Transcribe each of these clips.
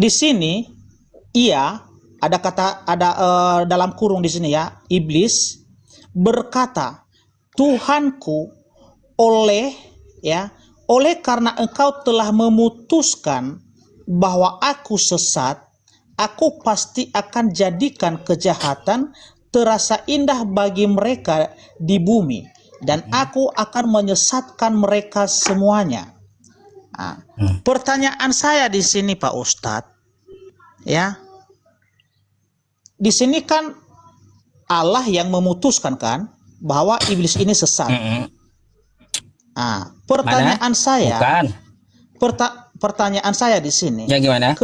di sini ia dalam kurung di sini ya, iblis berkata, Tuhanku, oleh karena engkau telah memutuskan bahwa aku sesat, aku pasti akan jadikan kejahatan terasa indah bagi mereka di bumi, dan aku akan menyesatkan mereka semuanya. Nah, pertanyaan saya di sini Pak Ustadz, ya, di sini kan Allah yang memutuskan kan bahwa iblis ini sesat. Nah, pertanyaan saya, pertanyaan saya di sini, ya gimana?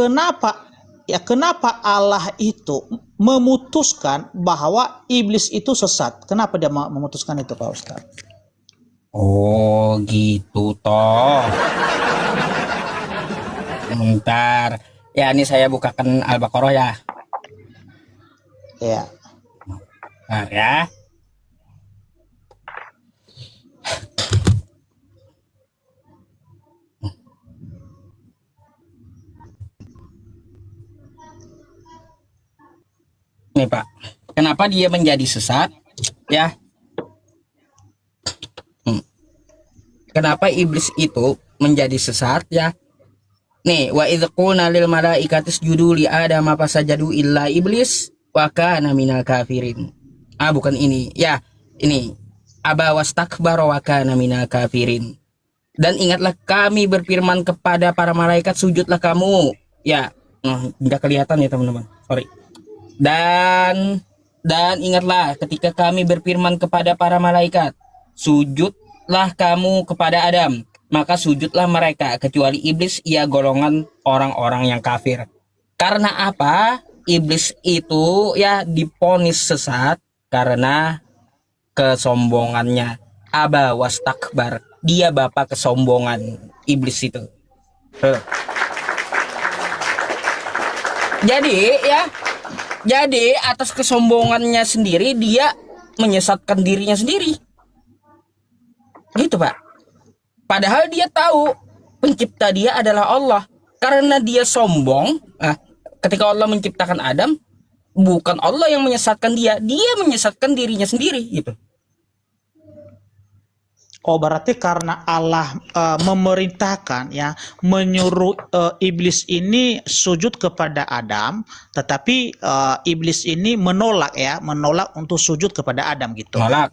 Kenapa Allah itu memutuskan bahwa iblis itu sesat? Kenapa dia memutuskan itu Pak Ustadz? Oh gitu toh. Bentar. Ya ini saya bukakan Al-Baqarah ya. Ya. Bentar ya. Nih Pak, kenapa dia menjadi sesat? Ya. Kenapa iblis itu menjadi sesat ya? Nih, wa idz qulna lil malaikati isjudu li adam fasajadu illa iblis wa kana minal kafirin. Ah, bukan ini. Ya, ini. Aba wastakbara wa kana minal kafirin. Dan ingatlah kami berfirman kepada para malaikat, sujudlah kamu. Ya, nggak kelihatan ya teman-teman. Sorry. Dan ingatlah ketika kami berfirman kepada para malaikat, sujudlah kamu kepada Adam, maka sujudlah mereka kecuali iblis, ia golongan orang-orang yang kafir. Karena apa? Iblis itu ya diponis sesat karena kesombongannya. Aba wastakbar, dia bapak kesombongan iblis itu. Jadi atas kesombongannya sendiri dia menyesatkan dirinya sendiri. Gitu Pak. Padahal dia tahu pencipta dia adalah Allah. Karena dia sombong, ketika Allah menciptakan Adam, bukan Allah yang menyesatkan dia menyesatkan dirinya sendiri gitu. Oh, berarti karena Allah memerintahkan ya, menyuruh iblis ini sujud kepada Adam, tetapi iblis ini menolak untuk sujud kepada Adam gitu. Menolak.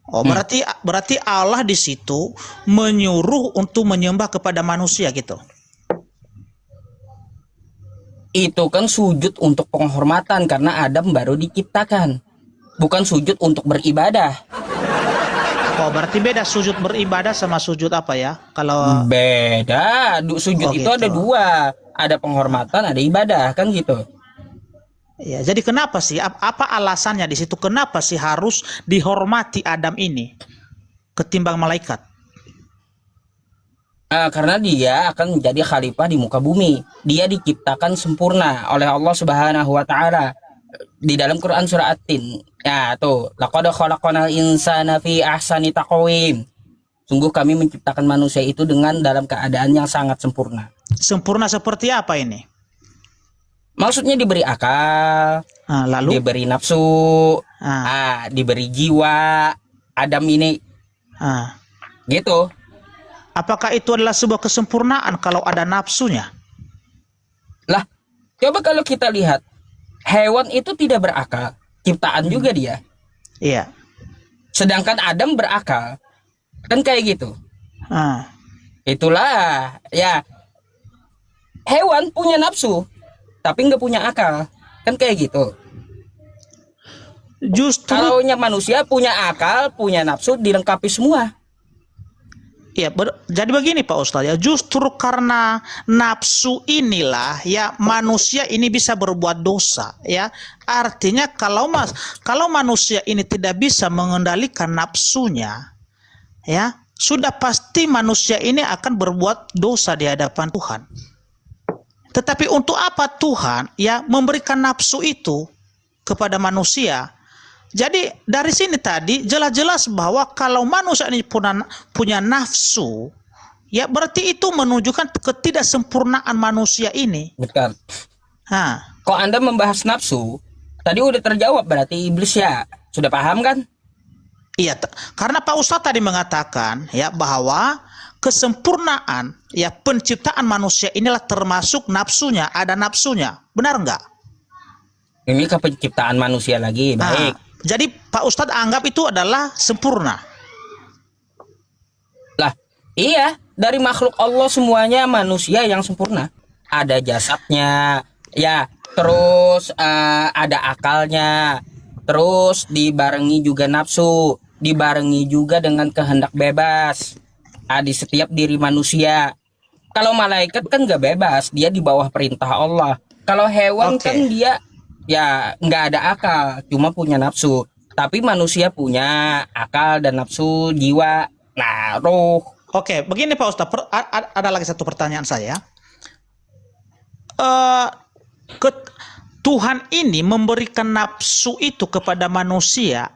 Oh, berarti Allah di situ menyuruh untuk menyembah kepada manusia gitu. Itu kan sujud untuk penghormatan karena Adam baru diciptakan. Bukan sujud untuk beribadah. Oh, berarti beda sujud beribadah sama sujud apa ya? Kalau beda, sujud itu gitu. ada dua, ada penghormatan, ada ibadah, kan gitu. Ya, jadi kenapa sih? Apa alasannya di situ? Kenapa sih harus dihormati Adam ini ketimbang malaikat? Karena dia akan menjadi khalifah di muka bumi. Dia diciptakan sempurna oleh Allah Subhanahu wa Ta'ala. Di dalam Quran surah At-Tin, ya tuh, laqad khalaqnal insana fi ahsani taqwim. Sungguh kami menciptakan manusia itu dalam keadaan yang sangat sempurna. Sempurna seperti apa ini? Maksudnya diberi akal, lalu diberi nafsu, diberi jiwa. Adam ini, gitu. Apakah itu adalah sebuah kesempurnaan kalau ada nafsunya? Lah, coba kalau kita lihat, hewan itu tidak berakal, ciptaan juga dia. Iya. Sedangkan Adam berakal, kan kayak gitu. Itulah, ya. Hewan punya nafsu, tapi nggak punya akal, kan kayak gitu. Justru kalau manusia punya akal, punya nafsu, dilengkapi semua. Ya, jadi begini Pak Ustadz ya, justru karena nafsu inilah ya manusia ini bisa berbuat dosa ya. Artinya kalau manusia ini tidak bisa mengendalikan nafsunya ya, sudah pasti manusia ini akan berbuat dosa di hadapan Tuhan. Tetapi untuk apa Tuhan ya memberikan nafsu itu kepada manusia? Jadi dari sini tadi jelas-jelas bahwa kalau manusia ini punya nafsu Ya berarti itu menunjukkan ketidaksempurnaan manusia ini. Betul. Hah. Kok Anda membahas nafsu? Tadi udah terjawab berarti iblis ya. Sudah paham kan? Iya, karena Pak Ustadz tadi mengatakan ya bahwa kesempurnaan ya penciptaan manusia inilah termasuk nafsunya, ada nafsunya. Benar nggak? Ini ke penciptaan manusia lagi. Baik. Jadi Pak Ustadz anggap itu adalah sempurna. Lah, iya, dari makhluk Allah semuanya manusia yang sempurna. Ada jasadnya, ya, terus ada akalnya, terus dibarengi juga nafsu, dibarengi juga dengan kehendak bebas. Di setiap diri manusia. Kalau malaikat kan nggak bebas, dia di bawah perintah Allah. Kalau hewan kan dia ya nggak ada akal, cuma punya nafsu. Tapi manusia punya akal dan nafsu, jiwa, nah roh. Oke, begini Pak Ustadz, ada lagi satu pertanyaan saya. Tuhan ini memberikan nafsu itu kepada manusia,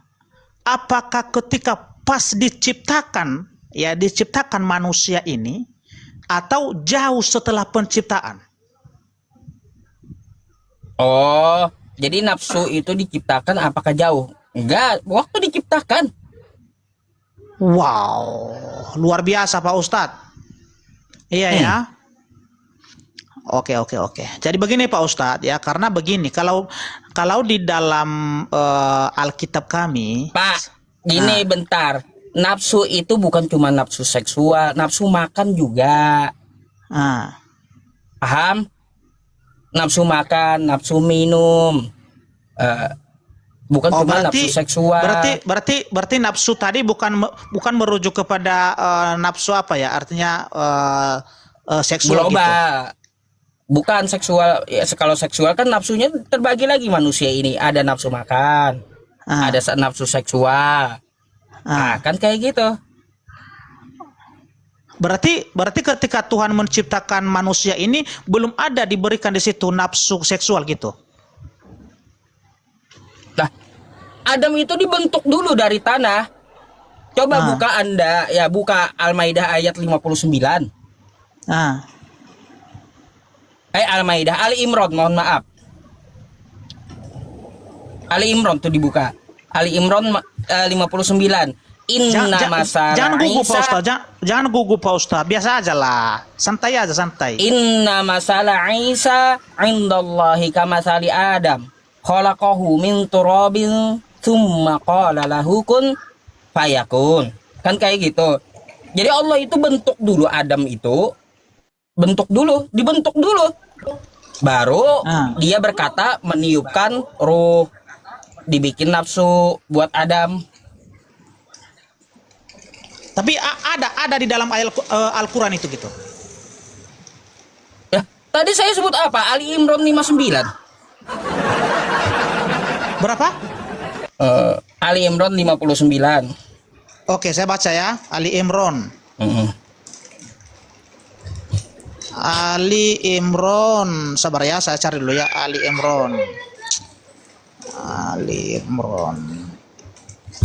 apakah ketika pas diciptakan, ya diciptakan manusia ini, atau jauh setelah penciptaan? Oh, jadi nafsu itu diciptakan apakah jauh? Enggak, waktu diciptakan. Wow, luar biasa Pak Ustadz. Iya ya. Oke. Jadi begini Pak Ustadz ya, karena begini, kalau di dalam Alkitab kami, Pak, gini bentar. Nafsu itu bukan cuma nafsu seksual, nafsu makan juga. Paham? Nafsu makan, nafsu minum. Bukan cuma nafsu seksual. Berarti nafsu tadi bukan merujuk kepada nafsu apa ya? Artinya seksual global. gitu. Bukan seksual. Ya, kalau seksual kan nafsunya terbagi lagi manusia ini. Ada nafsu makan, ada nafsu seksual. Kan kayak gitu. Berarti ketika Tuhan menciptakan manusia ini belum ada diberikan di situ nafsu seksual gitu. Nah, Adam itu dibentuk dulu dari tanah. Coba buka Anda, ya buka Al-Maidah ayat 59. Al-Maidah, Ali Imran, mohon maaf. Ali Imran tuh dibuka. Ali Imran 59. Jangan gugup Pak Ustaz, jangan gugup Pak Ustaz, biasa aja lah, santai aja, santai. Inna masalah Isa indallahi kamasali Adam, khalaqahu min turabin tsumma qala lahu kun fayakun. Kan kayak gitu. Jadi Allah itu bentuk dulu Adam itu, dibentuk dulu. Baru dia berkata meniupkan ruh, dibikin nafsu buat Adam. Tapi ada di dalam ayat Al-Quran itu gitu. Ya, tadi saya sebut apa? Ali Imran 59. Berapa? Ali Imran 59. Oke, saya baca ya. Ali Imran. Ali Imran. Sabar ya, saya cari dulu ya. Ali Imran.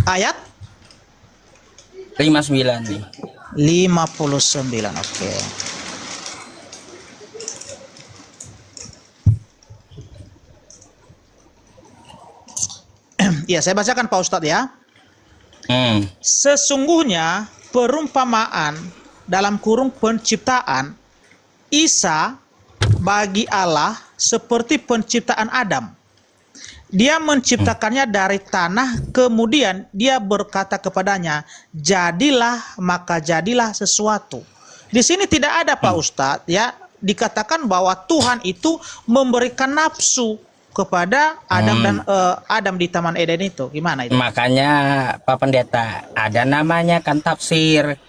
Ayat 59 nih. 59, oke. Ya, saya bacakan Pak Ustadz ya. Sesungguhnya perumpamaan dalam kurung penciptaan Isa bagi Allah seperti penciptaan Adam. Dia menciptakannya dari tanah, kemudian dia berkata kepadanya, jadilah, maka jadilah sesuatu. Di sini tidak ada Pak Ustadz ya, dikatakan bahwa Tuhan itu memberikan nafsu kepada Adam dan Adam di Taman Eden itu. Gimana itu? Makanya Pak Pendeta, ada namanya kan tafsir.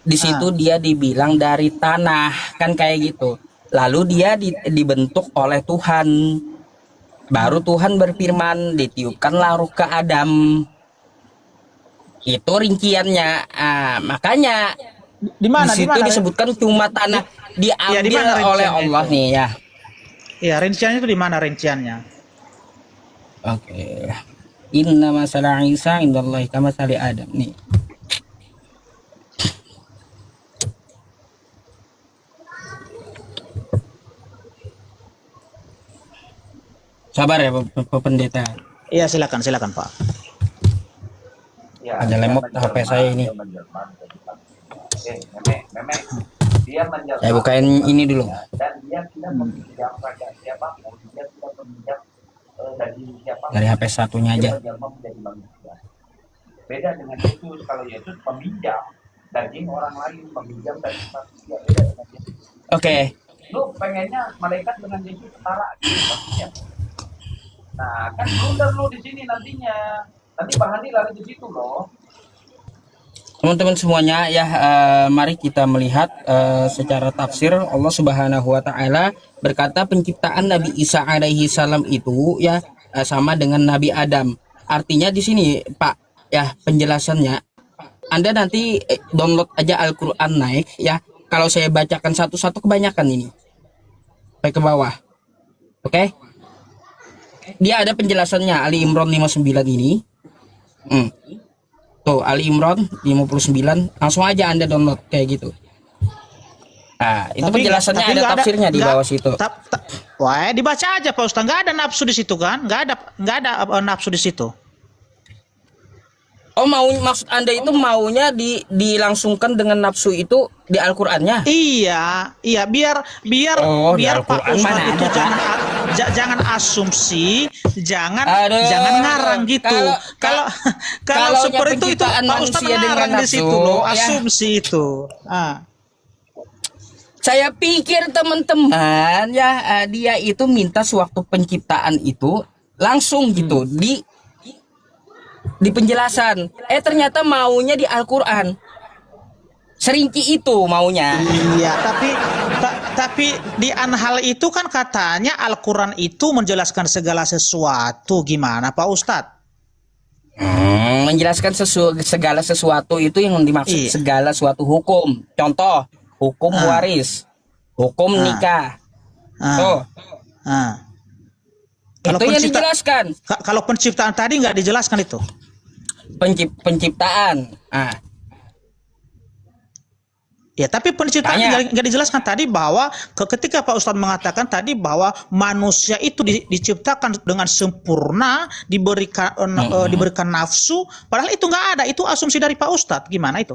Di situ dia dibilang dari tanah, kan kayak gitu. Lalu dia dibentuk oleh Tuhan. Baru Tuhan berfirman, ditiupkanlah ruh ke Adam. Itu rinciannya. Makanya di situ disebutkan cuma tanah diambil oleh Allah itu? Nih ya. Ya, rinciannya itu di mana rinciannya? Oke. Inna masalah Isa indallahi kamasali Adam nih. Sabar ya Pak Pendeta. Iya, silakan Pak. Ya, Ada dia lemot HP saya ini. dia menjelma menjadi manusia. Memek, dia menjelma Saya bukain ini dulu. dan dia tidak meminjam raja siapapun, dia tidak meminjam daging siapapun. Dari HP satunya Dia aja. menjelma menjadi manusia. Beda dengan Yesus, kalau Yesus meminjam daging orang lain, meminjam daging manusia, beda dengan Yesus. Oke. Lu pengennya malaikat dengan Yesus setara gitu maksudnya. Nah, kan blunder lu di sini nantinya. Nanti bahani lari di situ loh. Teman-teman semuanya ya, mari kita melihat secara tafsir. Allah Subhanahu wa taala berkata penciptaan Nabi Isa alaihi salam itu ya sama dengan Nabi Adam. Artinya di sini Pak ya penjelasannya. Anda nanti download aja Al-Qur'an naik ya. Kalau saya bacakan satu-satu kebanyakan ini. Sampai ke bawah. Oke? Dia ada penjelasannya Ali Imran 59 ini. Tuh Ali Imran 59, langsung aja Anda download kayak gitu. Nah, itu penjelasannya ada tafsirnya di bawah situ. Wah, dibaca aja Pak Ustaz. Nggak ada nafsu di situ kan? Nggak ada nafsu di situ. Oh, maksud Anda itu maunya dilangsungkan dengan nafsu itu di Al-Qur'annya? Iya, biar Pak Ustaz itu jangan asumsi, jangan ngarang gitu. Kalau seperti itu Pak Ustaz ngarang di situ loh, asumsi itu. Saya pikir teman-teman ya dia itu minta sewaktu penciptaan itu langsung gitu di penjelasan. Ternyata maunya di Al-Qur'an. Serinci itu maunya. Iya, tapi di Anhal itu kan katanya Al-Qur'an itu menjelaskan segala sesuatu. Gimana Pak Ustadz? Menjelaskan segala sesuatu itu yang dimaksud segala suatu hukum. Contoh, hukum waris, hukum nikah. Tuh. Itu yang dijelaskan. Kalau penciptaan tadi nggak dijelaskan itu. Penciptaan. Ya, tapi penciptaan nggak dijelaskan tadi bahwa ketika Pak Ustadz mengatakan tadi bahwa manusia itu diciptakan dengan sempurna, diberikan nafsu, padahal itu nggak ada, itu asumsi dari Pak Ustadz. Gimana itu?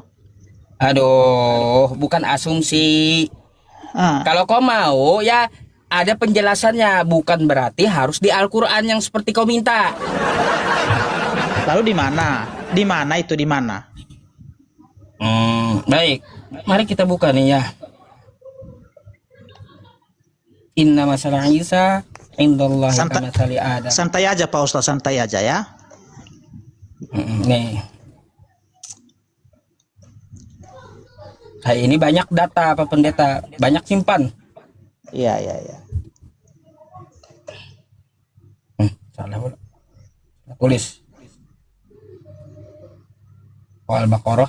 Aduh, bukan asumsi. Kalau kau mau ya ada penjelasannya, bukan berarti harus di Al-Qur'an yang seperti kau minta. Lalu di mana? Di mana itu di mana? Baik. Mari kita buka nih ya. Inna masalah Isa indallahi kamatsali Adam. Santai aja Pak Ustaz, santai aja ya. Nih. Ini banyak data Pak Pendeta, banyak simpan. Iya. Salah tulis. Al-Baqarah.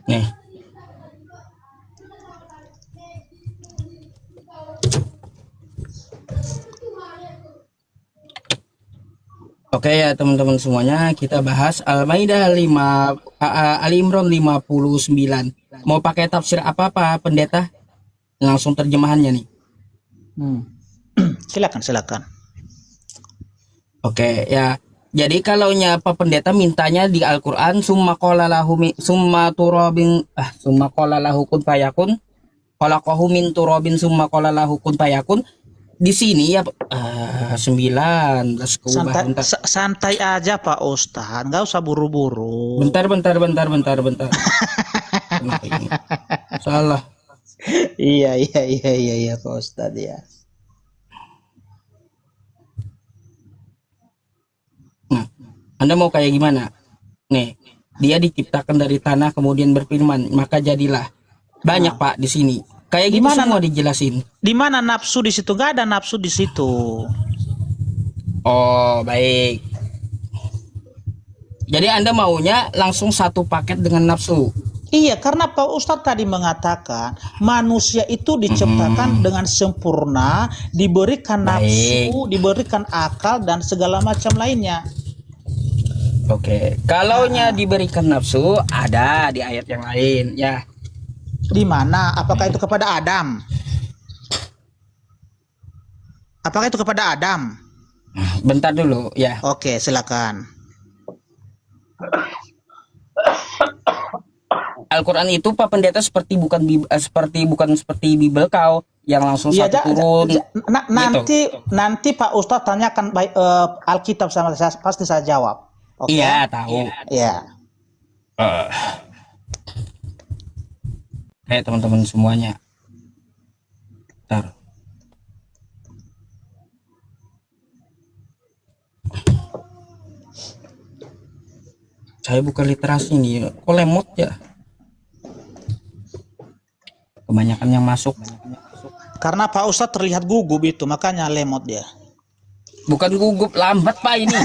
Nih. Oke ya teman-teman semuanya, kita bahas Al-Maidah 5 Ali Imran 59. Mau pakai tafsir apa Pendeta? Langsung terjemahannya nih. Silakan. Oke ya. Jadi kalau Pak Pendeta mintanya di Al-Qur'an summa qala lahu kun fayakun. Khalaqahu min turabin summa qala lahu kun fayakun. Di sini ya 19 santai aja Pak Ustaz, nggak usah buru-buru. Bentar. Salah. Iya Pak Ustaz ya. Nah, Anda mau kayak gimana? Nih, dia diciptakan dari tanah kemudian berfirman, maka jadilah. Banyak Pak di sini. Kayak gimana semua dijelasin. Di mana nafsu di situ? Gak ada nafsu di situ. Oh, baik. Jadi Anda maunya langsung satu paket dengan nafsu. Iya, karena Pak Ustadz tadi mengatakan manusia itu diciptakan dengan sempurna, diberikan nafsu, diberikan akal dan segala macam lainnya. Oke, kalaunya diberikan nafsu ada di ayat yang lain ya. Di mana? Apakah itu kepada Adam? Apakah itu kepada Adam? Bentar dulu ya. Oke, silakan. Al-Quran itu Pak Pendeta seperti bukan seperti Bible kau yang langsung Iya, satu turun. nanti Pak Ustadz tanyakan Alkitab sama saya, pasti saya jawab. Oke. Iya, tahu. Iya. Teman-teman semuanya. Bentar. Saya buka literasi nih, kok lemot ya? Kebanyakan yang masuk. Karena Pak Ustadz terlihat gugup itu, makanya lemot dia. Bukan gugup, lambat Pak ini.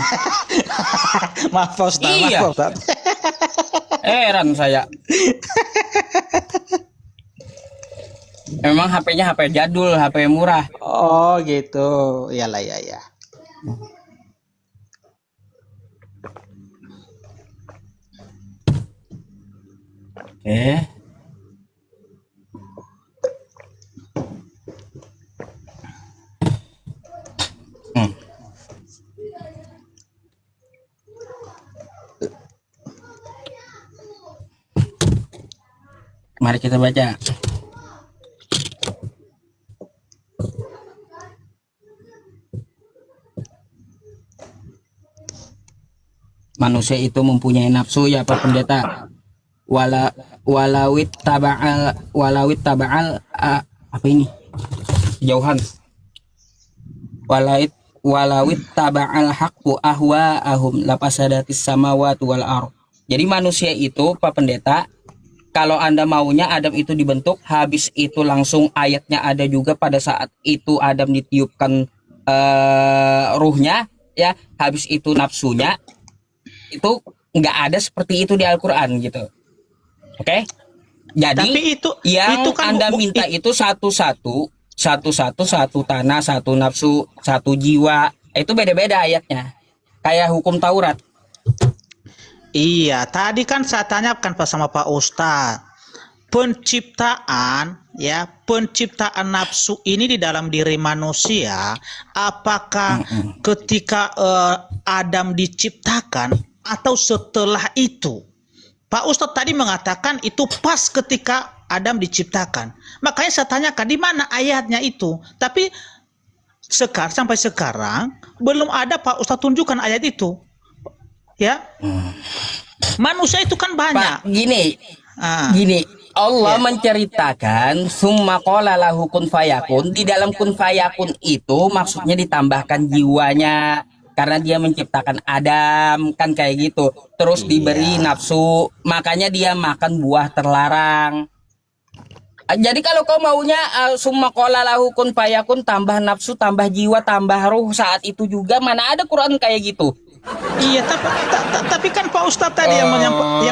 Maaf Pak Ustadz, Iya. maaf Pak Ustadz. Heran saya. Memang HP-nya HP jadul, HP murah. Oh gitu, iyalah ya. Oke. Mari kita baca. Manusia itu mempunyai nafsu ya Pak Pendeta. Walawit taba'al apa ini? Jauhan. Walawit taba'al haqqu ahwa'ahum lapasadatis samawati wal ardh. Jadi manusia itu Pak Pendeta, kalau Anda maunya Adam itu dibentuk, habis itu langsung ayatnya ada juga pada saat itu Adam ditiupkan ruhnya, ya, habis itu nafsunya, itu nggak ada seperti itu di Al-Quran gitu. Oke? Jadi Tapi yang itu kan Anda minta itu satu tanah, satu nafsu, satu jiwa. Itu beda-beda ayatnya. Kayak hukum Taurat. Iya, tadi kan saya tanyakan Pak sama Pak Ustadz, penciptaan nafsu ini di dalam diri manusia, apakah ketika Adam diciptakan atau setelah itu? Pak Ustadz tadi mengatakan itu pas ketika Adam diciptakan. Makanya saya tanyakan di mana ayatnya itu. Tapi sampai sekarang belum ada Pak Ustadz tunjukkan ayat itu. Ya, manusia itu kan banyak. Pak, gini, Allah menceritakan summa qala lahu kun fayakun. Di dalam kun fayakun itu maksudnya ditambahkan jiwanya, karena dia menciptakan Adam kan kayak gitu. Terus diberi nafsu, makanya dia makan buah terlarang. Jadi kalau kau maunya summa qala lahu kun fayakun, tambah nafsu, tambah jiwa, tambah ruh saat itu juga, mana ada Quran kayak gitu. Iya, tapi kan Pak Ustadz tadi yang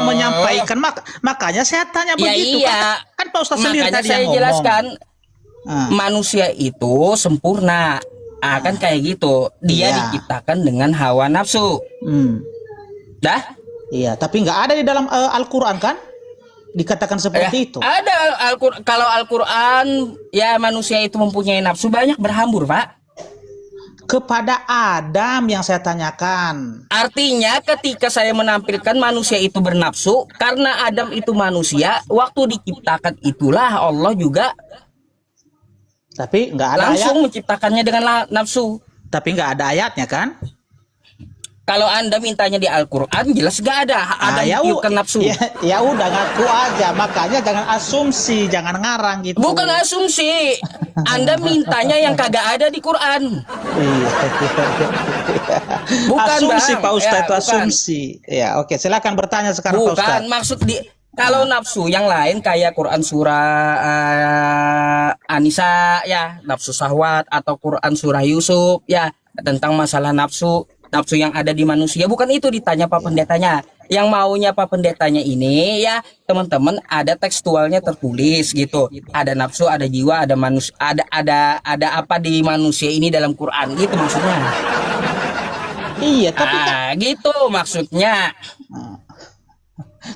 menyampaikan, makanya saya tanya begitu. Iya. Kan Pak Ustadz sendiri Makanya tadi saya yang ngomong. jelaskan, manusia itu sempurna, akan kayak gitu. Dia diciptakan dengan hawa nafsu. Dah? Iya, tapi nggak ada di dalam Al-Quran kan? Dikatakan seperti itu. Ada kalau Al-Quran ya manusia itu mempunyai nafsu, banyak berhambur Pak. Kepada Adam yang saya tanyakan. Artinya ketika saya menampilkan manusia itu bernafsu, karena Adam itu manusia, waktu diciptakan itulah Allah juga Tapi nggak ada langsung ayat. menciptakannya dengan nafsu. Tapi nggak ada ayatnya kan? Kalau Anda mintanya di Al-Quran, jelas gak ada. Adam ditiupkan nafsu. Ya udah, ngaku aja. Makanya jangan asumsi, jangan ngarang gitu. Bukan asumsi. Anda mintanya yang kagak ada di Quran. Iya. Bukan Asumsi Bang. Pak Ustadz, Ya, itu bukan. asumsi. Ya, oke, silakan bertanya sekarang Pak Bukan, Ustadz. maksud kalau nafsu yang lain kayak Quran surah An-Nisa ya, nafsu syahwat, atau Quran surah Yusuf ya, tentang masalah nafsu yang ada di manusia, bukan itu ditanya Pak Pendetanya. Yang maunya Pak Pendetanya ini ya, teman-teman, ada tekstualnya tertulis gitu. Ada nafsu, ada jiwa, ada manusia, ada apa di manusia ini dalam Quran gitu maksudnya. Iya, tapi kan, Gitu maksudnya.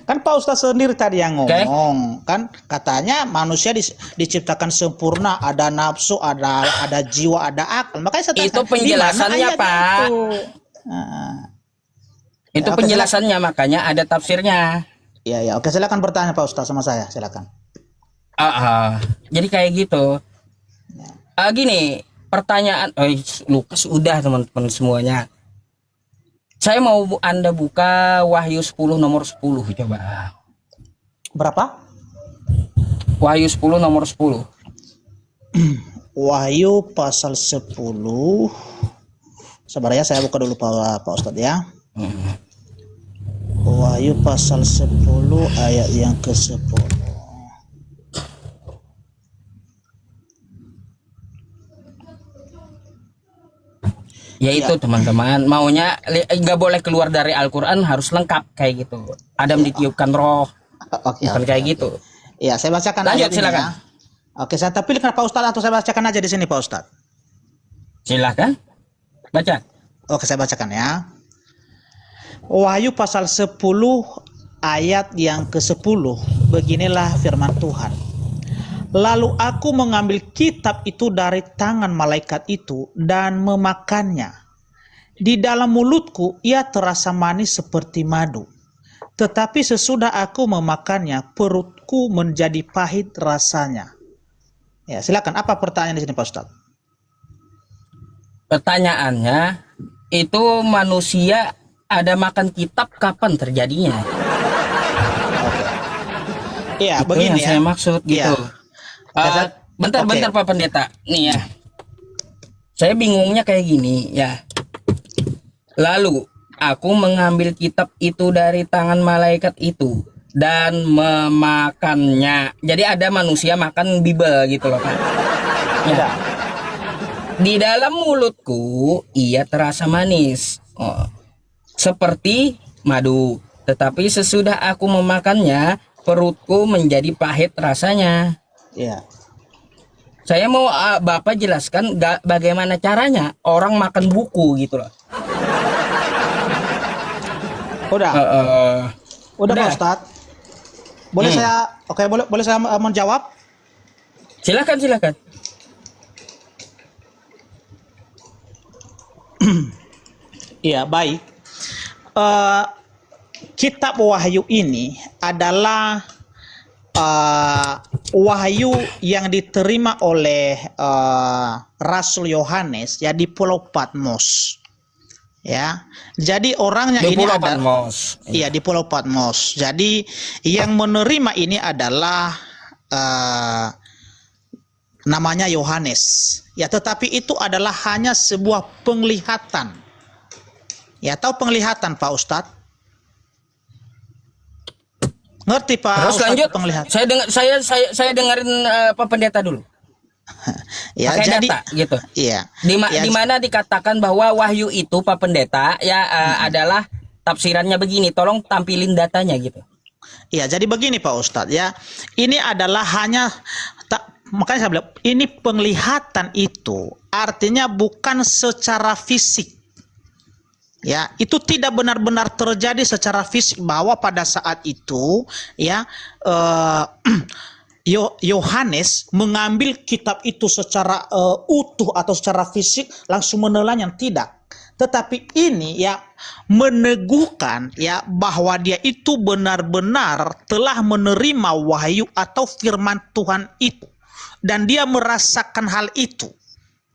kan Pak Ustadz sendiri tadi yang Oke. ngomong, kan katanya manusia diciptakan sempurna, ada nafsu, ada jiwa, ada akal. Makanya saya tanya, Itu di mana penjelasannya, ayatnya Pak. itu? Nah, Itu oke, penjelasannya, makanya ada tafsirnya. iya, ya, oke, silakan bertanya Pak Ustadz sama saya, silakan. Jadi kayak gitu. Gini, pertanyaan, Lukas udah teman-teman semuanya. Saya mau Anda buka Wahyu 10 nomor 10 coba. Berapa? Wahyu 10 nomor 10. Wahyu pasal 10. Sabar ya, saya buka dulu Pak Ustadz ya. Wahyu pasal 10 ayat yang ke-10. Yaitu teman-teman, maunya nggak boleh keluar dari Al-Quran, harus lengkap kayak gitu. Adam ditiupkan roh, Oke, bukan oke, kayak oke. gitu. Iya, saya bacakan Lanjut, ayat ini silakan. ya. Oke, saya pilihkan Pak Ustadz atau saya bacakan aja di sini Pak Ustadz. Silahkan baca. Oke, saya bacakan ya. Wahyu pasal 10 ayat yang ke-10. Beginilah firman Tuhan. Lalu aku mengambil kitab itu dari tangan malaikat itu dan memakannya. Di dalam mulutku ia terasa manis seperti madu. Tetapi sesudah aku memakannya, perutku menjadi pahit rasanya. Ya, silakan. Apa pertanyaan di sini Pak Ustadz? Pertanyaannya, itu manusia ada makan kitab kapan terjadinya? Iya, Itu begini yang ya. saya maksud gitu. Iya. Bentar Pak Pendeta. Nih ya. Saya bingungnya kayak gini ya. Lalu aku mengambil kitab itu dari tangan malaikat itu dan memakannya. Jadi ada manusia makan Bible gitu loh Pak. Ya. Di dalam mulutku ia terasa manis. Seperti madu. Tetapi sesudah aku memakannya, perutku menjadi pahit rasanya. Iya. Saya mau Bapak jelaskan bagaimana caranya orang makan buku gitu loh. Udah. Udah Pak Udah. Ustadz. Boleh boleh saya menjawab? Silakan. Iya, baik. Kitab Wahyu ini adalah wahyu yang diterima oleh Rasul Yohanes ya di Pulau Patmos. Ya. Jadi orangnya Di ini Pulau ada Patmos. Iya, di Pulau Patmos. Jadi yang menerima ini adalah namanya Yohanes. Ya, tetapi itu adalah hanya sebuah penglihatan. Ya, tahu penglihatan Pak Ustadz? Ngerti Pak Terus Ustadz lanjut. penglihatan? Saya dengerin Pak Pendeta dulu. Ya, Pakai jadi data gitu. iya. Di mana dikatakan bahwa wahyu itu Pak Pendeta ya adalah tafsirannya begini. Tolong tampilin datanya gitu. Iya, jadi begini Pak Ustadz ya. Ini adalah hanya makanya saya bilang ini penglihatan itu artinya bukan secara fisik. Ya, itu tidak benar-benar terjadi secara fisik bahwa pada saat itu ya Yohanes mengambil kitab itu secara utuh atau secara fisik langsung menelannya, tidak. Tetapi ini ya meneguhkan ya bahwa dia itu benar-benar telah menerima wahyu atau firman Tuhan itu dan dia merasakan hal itu.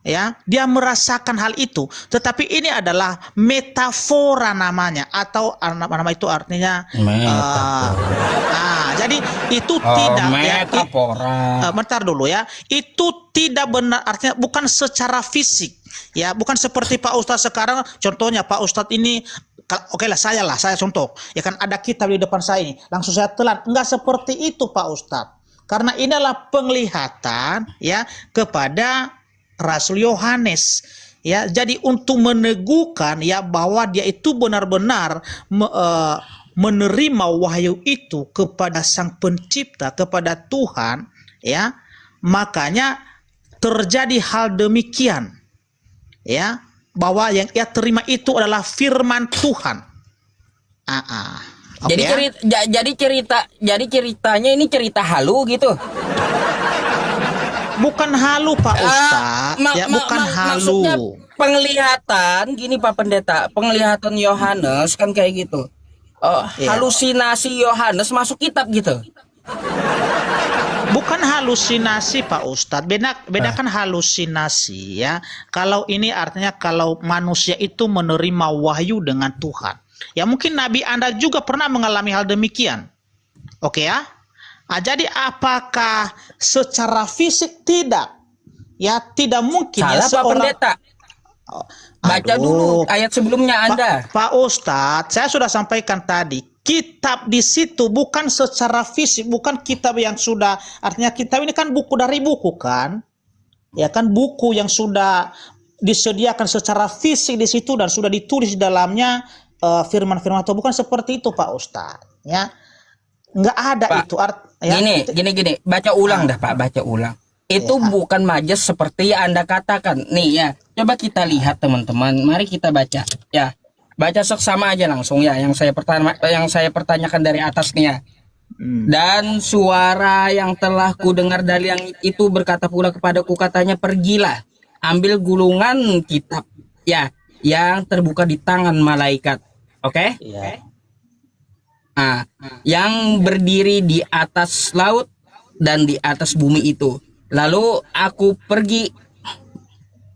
Ya, dia merasakan hal itu, tetapi ini adalah metafora namanya atau nama itu artinya jadi itu tidak metafora. Bentar dulu ya, itu tidak benar artinya bukan secara fisik ya, bukan seperti Pak Ustadz sekarang. Contohnya Pak Ustadz ini oke lah, saya contoh ya kan, ada kitab di depan saya ini langsung saya telan, enggak seperti itu Pak Ustadz, karena ini adalah penglihatan ya kepada Rasul Yohanes ya. Jadi untuk meneguhkan ya bahwa dia itu benar-benar menerima wahyu itu kepada Sang Pencipta, kepada Tuhan ya, makanya terjadi hal demikian ya. bahwa yang ia terima itu adalah firman Tuhan. Oke, ya? Jadi ceritanya ini cerita halu gitu. Bukan halu Pak Ustadz, ya bukan maksudnya halu. penglihatan gini Pak Pendeta, penglihatan Yohanes kan kayak gitu. Iya. Halusinasi Yohanes masuk kitab gitu. Bukan halusinasi Pak Ustadz, bedakan halusinasi ya. Kalau ini artinya kalau manusia itu menerima wahyu dengan Tuhan. Ya mungkin Nabi Anda juga pernah mengalami hal demikian. Oke ya. Jadi apakah secara fisik tidak? Ya tidak mungkin. Salah ya, Pak Pendeta. Baca dulu ayat sebelumnya Anda. Pak Ustadz, saya sudah sampaikan tadi, kitab di situ bukan secara fisik, bukan kitab yang sudah, artinya kitab ini kan buku dari buku kan? Ya kan buku yang sudah disediakan secara fisik di situ dan sudah ditulis di dalamnya firman-firman atau bukan seperti itu Pak Ustadz, ya. Nggak ada Pak, itu ya, gini, baca ulang dah Pak, baca ulang. Itu bukan majas seperti yang Anda katakan. Nih ya, coba kita lihat teman-teman. Mari kita baca. Ya, baca seksama aja langsung ya. Yang saya pertanyakan dari atas nih ya. Dan suara yang telah ku dengar dari yang itu berkata pula kepadaku, katanya, pergilah, ambil gulungan kitab ya yang terbuka di tangan malaikat. Oke? ya. Nah, yang berdiri di atas laut dan di atas bumi itu. Lalu aku pergi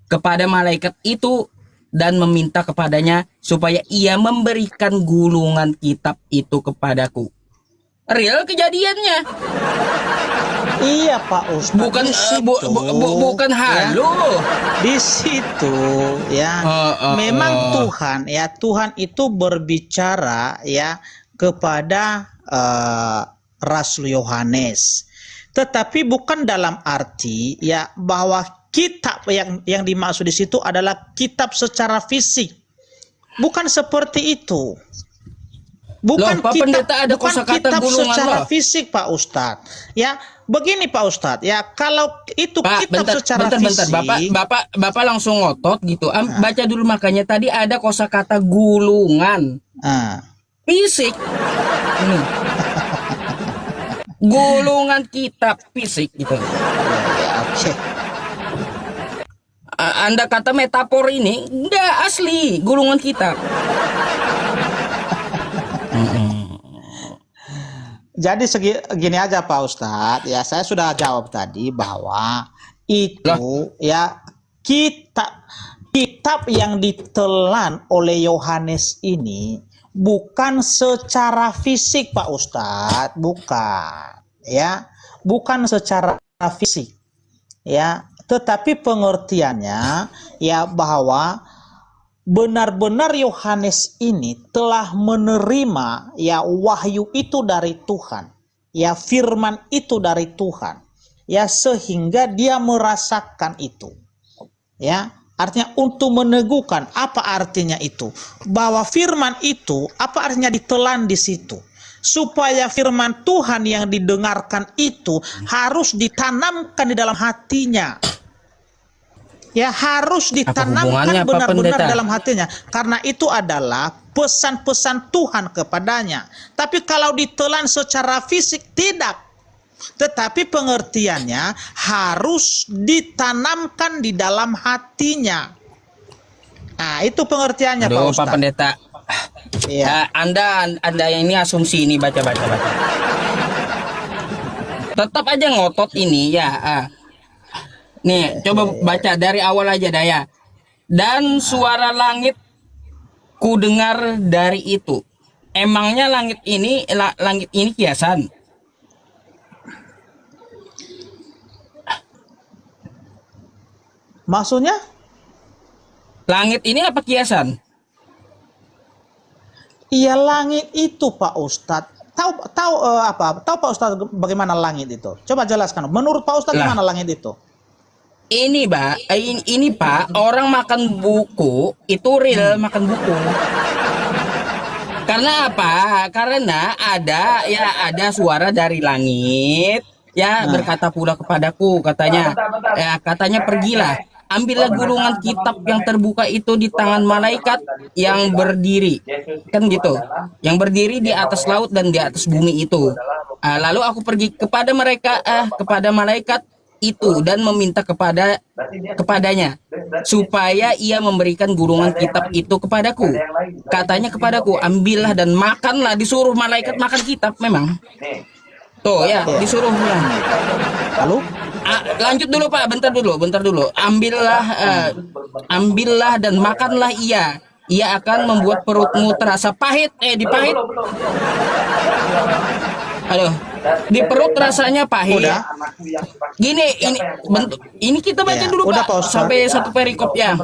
kepada malaikat itu dan meminta kepadanya supaya ia memberikan gulungan kitab itu kepadaku. Real kejadiannya. Iya Pak Ustadz. Bukan halu. Ya, di situ ya. Memang Tuhan itu berbicara ya kepada Rasul Yohanes. Tetapi bukan dalam arti ya bahwa kitab yang dimaksud di situ adalah kitab secara fisik. Bukan seperti itu. Bukan Pak Pendeta, ada kitab secara loh. fisik Pak Ustadz. Ya, begini Pak Ustadz. Ya, kalau itu Pak, kitab secara fisik. Bapak langsung ngotot gitu. Baca dulu, makanya tadi ada kosakata gulungan. Fisik. Ini. Gulungan kitab fisik gitu. Oke. Anda kata metafor ini enggak asli gulungan kitab. Jadi gini aja Pak Ustadz, ya saya sudah jawab tadi bahwa itu ya kitab yang ditelan oleh Yohanes ini bukan secara fisik Pak Ustadz, bukan ya, bukan secara fisik ya, tetapi pengertiannya ya bahwa benar-benar Yohanes ini telah menerima ya wahyu itu dari Tuhan, ya firman itu dari Tuhan, ya sehingga dia merasakan itu, ya artinya untuk meneguhkan apa artinya itu, bahwa firman itu apa artinya ditelan di situ, supaya firman Tuhan yang didengarkan itu harus ditanamkan di dalam hatinya. Ya harus ditanamkan benar-benar dalam hatinya. Karena itu adalah pesan-pesan Tuhan kepadanya. Tapi kalau ditelan secara fisik tidak. Tetapi pengertiannya harus ditanamkan di dalam hatinya. Nah itu pengertiannya Pak Ustadz. Pak Pendeta. Ya. Anda yang ini asumsi ini baca. Tetap aja ngotot ini ya. Nih, coba baca dari awal aja Daya. Dan suara langit ku dengar dari itu. Emangnya langit ini kiasan? Maksudnya? Langit ini apa kiasan? Iya langit itu Pak Ustadz. Tahu Pak Ustadz bagaimana langit itu? Coba jelaskan. Menurut Pak Ustadz gimana langit itu? Ini Pak, orang makan buku itu real makan buku. Karena apa? Karena ada suara dari langit ya berkata pula kepadaku, katanya. Bentar. Ya katanya pergilah, ambillah gulungan kitab yang terbuka itu di tangan malaikat yang berdiri, kan gitu, yang berdiri di atas laut dan di atas bumi itu. Lalu aku pergi kepada mereka, kepada malaikat itu dan meminta kepadanya supaya ia memberikan gulungan kitab itu kepadaku. Katanya kepadaku, ambillah dan makanlah. Disuruh malaikat makan kitab memang. Tuh ya, disuruh pulang. Lalu Lanjut dulu Pak, bentar dulu. Ambillah dan makanlah ia. Ia akan membuat perutmu terasa pahit. Dipahit. Aduh, di perut rasanya pahit. Udah. Gini, ini kita baca Ya, dulu udah, Pak, Pak Ustadz. sampai satu perikop ya.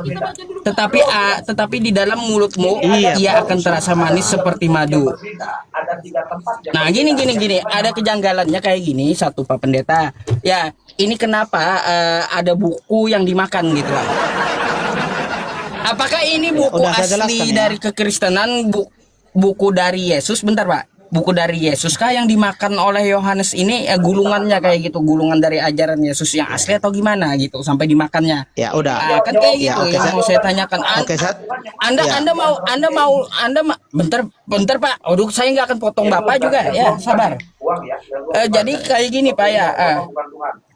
Tetapi di dalam mulutmu Iya, ia Pak akan terasa manis seperti madu. Nah, gini. Ada kejanggalannya kayak gini, satu Pak Pendeta. Ya, ini kenapa ada buku yang dimakan gitu lah. Apakah ini buku Udah saya asli jelaskan ya. dari kekristenan, buku dari Yesus? Bentar Pak. Buku dari Yesus kah yang dimakan oleh Yohanes ini, gulungannya kayak gitu, gulungan dari ajaran Yesus yang asli atau gimana gitu sampai dimakannya? ya udah. Kan kayak Ya, gitu oke, yang mau saya tanyakan. Oke, ya. Anda bentar Pak. Aduh, saya nggak akan potong Bapak juga ya, sabar. Jadi kayak gini Pak ya.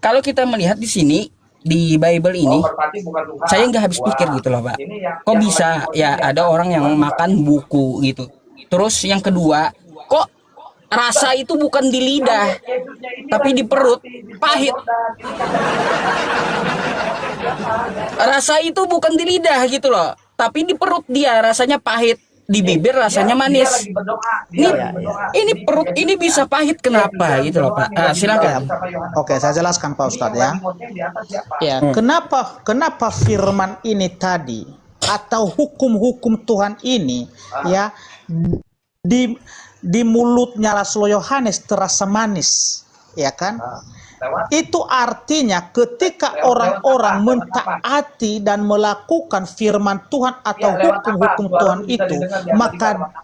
Kalau kita melihat di sini di Bible ini, saya nggak habis pikir gitu loh Pak. Kok bisa ya ada orang yang makan buku gitu. Terus yang kedua, kok rasa itu bukan di lidah tapi di perut, pahit. Rasa itu bukan di lidah gitu loh, tapi di perut dia rasanya pahit, di bibir rasanya manis. Ini perut ini bisa pahit kenapa gitu loh Pak? Silakan. Oke, saya jelaskan Pak Ustadz ya. Ya, kenapa firman ini tadi atau hukum-hukum Tuhan ini ya di mulutnya Rasul Yohanes terasa manis, ya kan? Itu artinya ketika orang-orang mentaati dan melakukan firman Tuhan atau hukum-hukum Tuhan itu, maka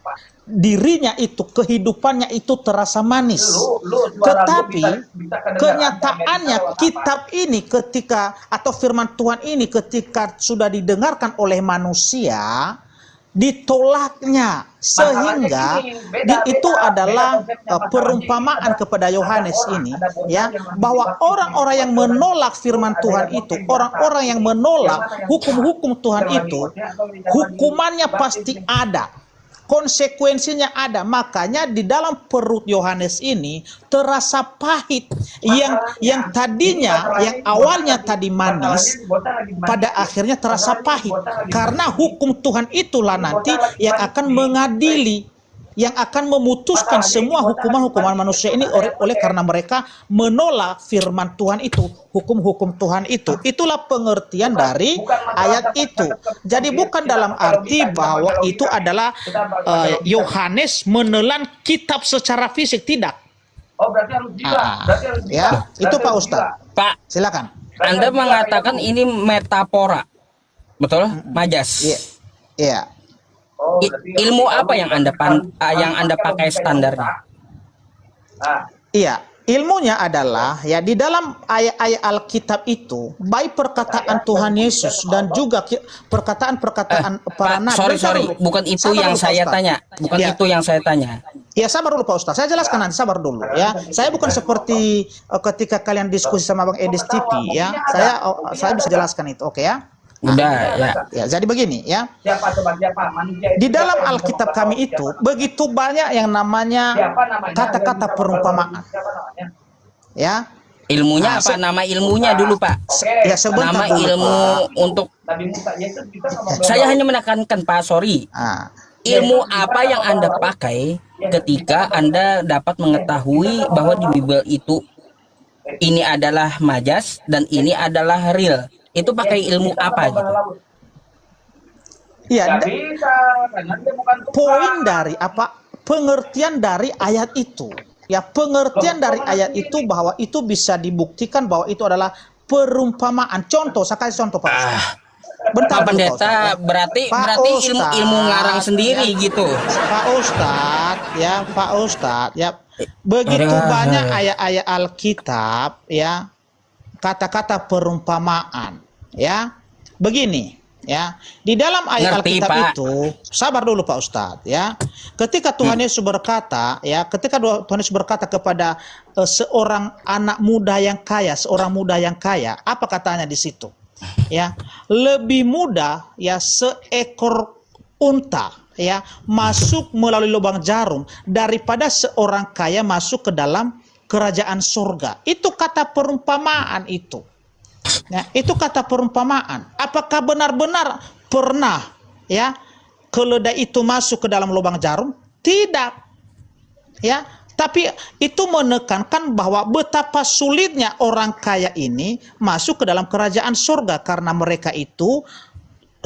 dirinya itu, kehidupannya itu terasa manis. Tetapi kenyataannya kitab ini ketika atau firman Tuhan ini ketika sudah didengarkan oleh manusia, ditolaknya, sehingga itu adalah perumpamaan kepada Yohanes ini ya, bahwa orang-orang yang menolak firman Tuhan itu, orang-orang yang menolak hukum-hukum Tuhan itu, hukumannya pasti ada, konsekuensinya ada. Makanya di dalam perut Yohanes ini terasa pahit, yang tadinya, yang awalnya tadi manis, pada akhirnya terasa pahit, karena hukum Tuhan itulah nanti yang akan mengadili, yang akan memutuskan semua hukuman-hukuman manusia ini oleh karena mereka menolak firman Tuhan itu, hukum-hukum Tuhan itu. Itulah pengertian dari ayat itu. Jadi bukan dalam arti bahwa itu adalah Yohanes menelan kitab secara fisik, tidak. Oh, berarti harus Ya, itu Pak Ustadz. Pak, Silakan. Anda mengatakan ini metafora, betul? Majas. Iya. Ilmu apa yang Anda pakai standarnya? Iya, ilmunya adalah ya di dalam ayat-ayat Alkitab itu, baik perkataan Tuhan Yesus dan juga perkataan-perkataan para nabi. Sorry, bukan itu yang saya tanya. Bukan itu yang saya tanya. Ya, sabar dulu Pak Ustadz, saya jelaskan nanti, sabar dulu ya. Saya bukan seperti ketika kalian diskusi sama Bang Edis TV ya. Saya bisa jelaskan itu, oke ya? Udah ya. Ya, jadi begini ya. Siapa? Manusia Di dalam Alkitab kami itu begitu banyak yang namanya kata-kata perumpamaan. Ya. Ilmunya apa? Nama ilmunya dulu Pak. Ya, sebentar Nama dulu, ilmu Pak. untuk saya hanya menekankan Pak, sorry. Ilmu apa yang Anda pakai ketika Anda dapat mengetahui bahwa di Bible itu ini adalah majas dan ini adalah real? Itu pakai ilmu apa gitu? Iya, karena dia bukan Tuhan. poin dari apa? Pengertian dari ayat itu. Ya, pengertian dari ayat itu bahwa itu bisa dibuktikan bahwa itu adalah perumpamaan. Contoh, saya kasih contoh Pak. Bentar Pak dulu, Pendeta, Pak Ustadz, ya. berarti Ustadz, ilmu ngarang sendiri gitu. Pak Ustadz, ya. Begitu banyak ayat-ayat Alkitab, ya, kata-kata perumpamaan, ya. begini ya, di dalam ayat Ngerti, Alkitab Pak. itu, sabar dulu Pak Ustadz ya. Ketika Tuhan Yesus berkata ya, ketika Tuhan Yesus berkata kepada seorang anak muda yang kaya, seorang muda yang kaya, apa katanya di situ? Ya, lebih mudah ya seekor unta ya masuk melalui lubang jarum daripada seorang kaya masuk ke dalam kerajaan surga. Itu kata perumpamaan itu. Ya, itu kata perumpamaan. Apakah benar-benar pernah ya keledai itu masuk ke dalam lubang jarum? Tidak. Ya, tapi itu menekankan bahwa betapa sulitnya orang kaya ini masuk ke dalam kerajaan surga karena mereka itu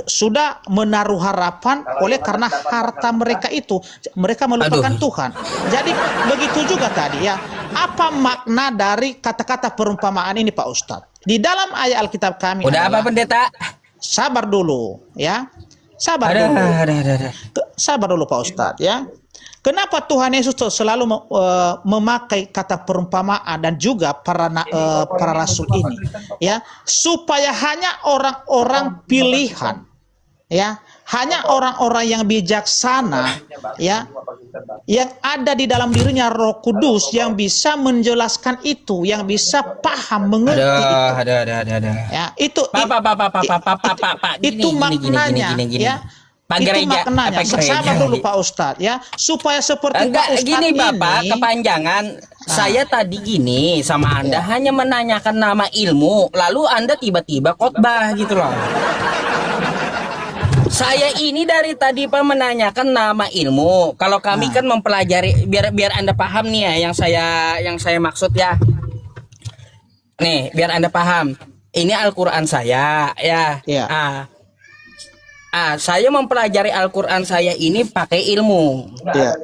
sudah menaruh harapan oleh karena harta mereka itu, mereka melupakan Tuhan. Jadi begitu juga tadi ya. Apa makna dari kata-kata perumpamaan ini Pak Ustadz? Di dalam ayat Alkitab kami Udah apa adalah, pendeta? sabar dulu ya. Sabar dulu. Sabar dulu Pak Ustadz ya. Kenapa Tuhan Yesus selalu memakai kata perumpamaan dan juga para rasul ini ya, supaya hanya orang-orang pilihan ya, hanya orang-orang yang bijaksana ya, yang ada di dalam dirinya Roh Kudus yang bisa menjelaskan itu, yang bisa paham mengerti itu. Ya, itu maknanya ya. Pak Itu gereja, maknanya. Sabar dulu Pak Ustadz ya, supaya seperti enggak, Pak Ustadz gini ini. Bapak, kepanjangan. Saya tadi gini sama Anda hanya menanyakan nama ilmu, lalu Anda tiba-tiba khotbah gitu loh. Saya ini dari tadi Pak menanyakan nama ilmu. Kalau kami kan mempelajari, biar Anda paham nih ya yang saya maksud ya. Nih, biar Anda paham. Ini Al-Qur'an saya ya. Iya. Saya mempelajari Al-Quran saya ini pakai ilmu. Iya.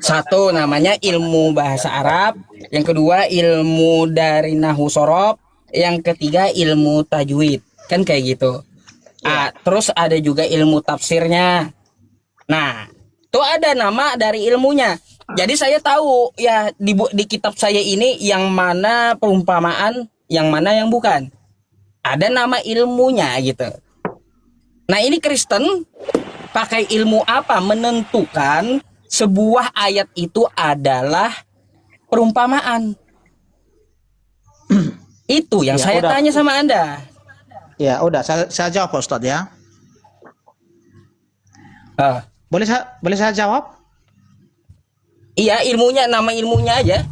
Satu namanya ilmu bahasa Arab, yang kedua ilmu dari Nahwu Shorof, yang ketiga ilmu tajwid, kan kayak gitu. Terus ada juga ilmu tafsirnya. Nah, itu ada nama dari ilmunya. Jadi saya tahu ya di kitab saya ini yang mana perumpamaan, yang mana yang bukan. Ada nama ilmunya gitu. Nah ini Kristen pakai ilmu apa menentukan sebuah ayat itu adalah perumpamaan? Itu yang Ya, saya udah. tanya sama Anda. Ya udah, saya jawab Pak Ustadz ya. Boleh saya jawab? Iya, ilmunya, nama ilmunya aja.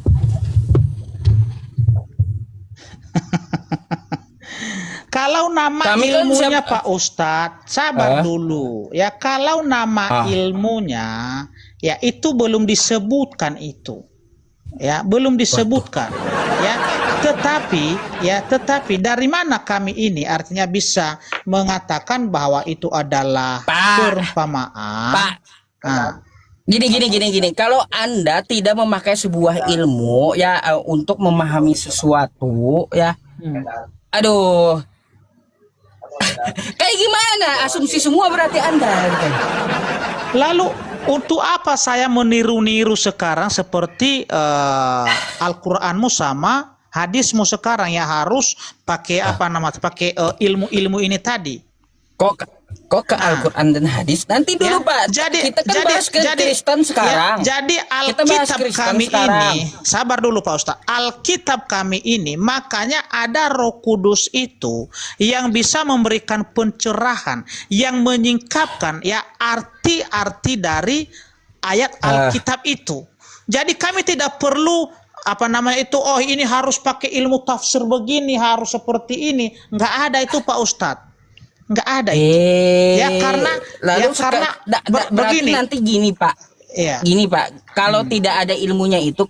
Kalau nama Kami kan ilmunya siap- Pak Ustadz, sabar dulu ya. Kalau nama ilmunya ya itu belum disebutkan itu. Ya, belum disebutkan. Ya, tetapi dari mana kami ini artinya bisa mengatakan bahwa itu adalah perumpamaan? Pak. Gini. Kalau Anda tidak memakai sebuah ilmu ya untuk memahami sesuatu ya. Aduh. Kayak gimana? Asumsi semua berarti Anda gitu. Lalu untuk apa saya meniru-niru sekarang seperti Al-Qur'anmu sama hadismu sekarang ya, harus pakai pakai ilmu-ilmu ini tadi. Kok ke Al-Quran dan hadis? Nanti dulu Ya, Pak. Kita kan bahas Kristen sekarang. Ya, jadi Kita bahas Alkitab Kristen kami sekarang. ini, sabar dulu Pak Ustadz. Alkitab kami ini, makanya ada Roh Kudus itu yang bisa memberikan pencerahan, yang menyingkapkan ya arti-arti dari ayat Alkitab itu. Jadi kami tidak perlu ini harus pakai ilmu tafsir begini, harus seperti ini. Nggak ada itu Pak Ustadz. Nggak ada itu. Ya karena berarti begini. nanti gini Pak. Iya. Gini Pak, kalau tidak ada ilmunya itu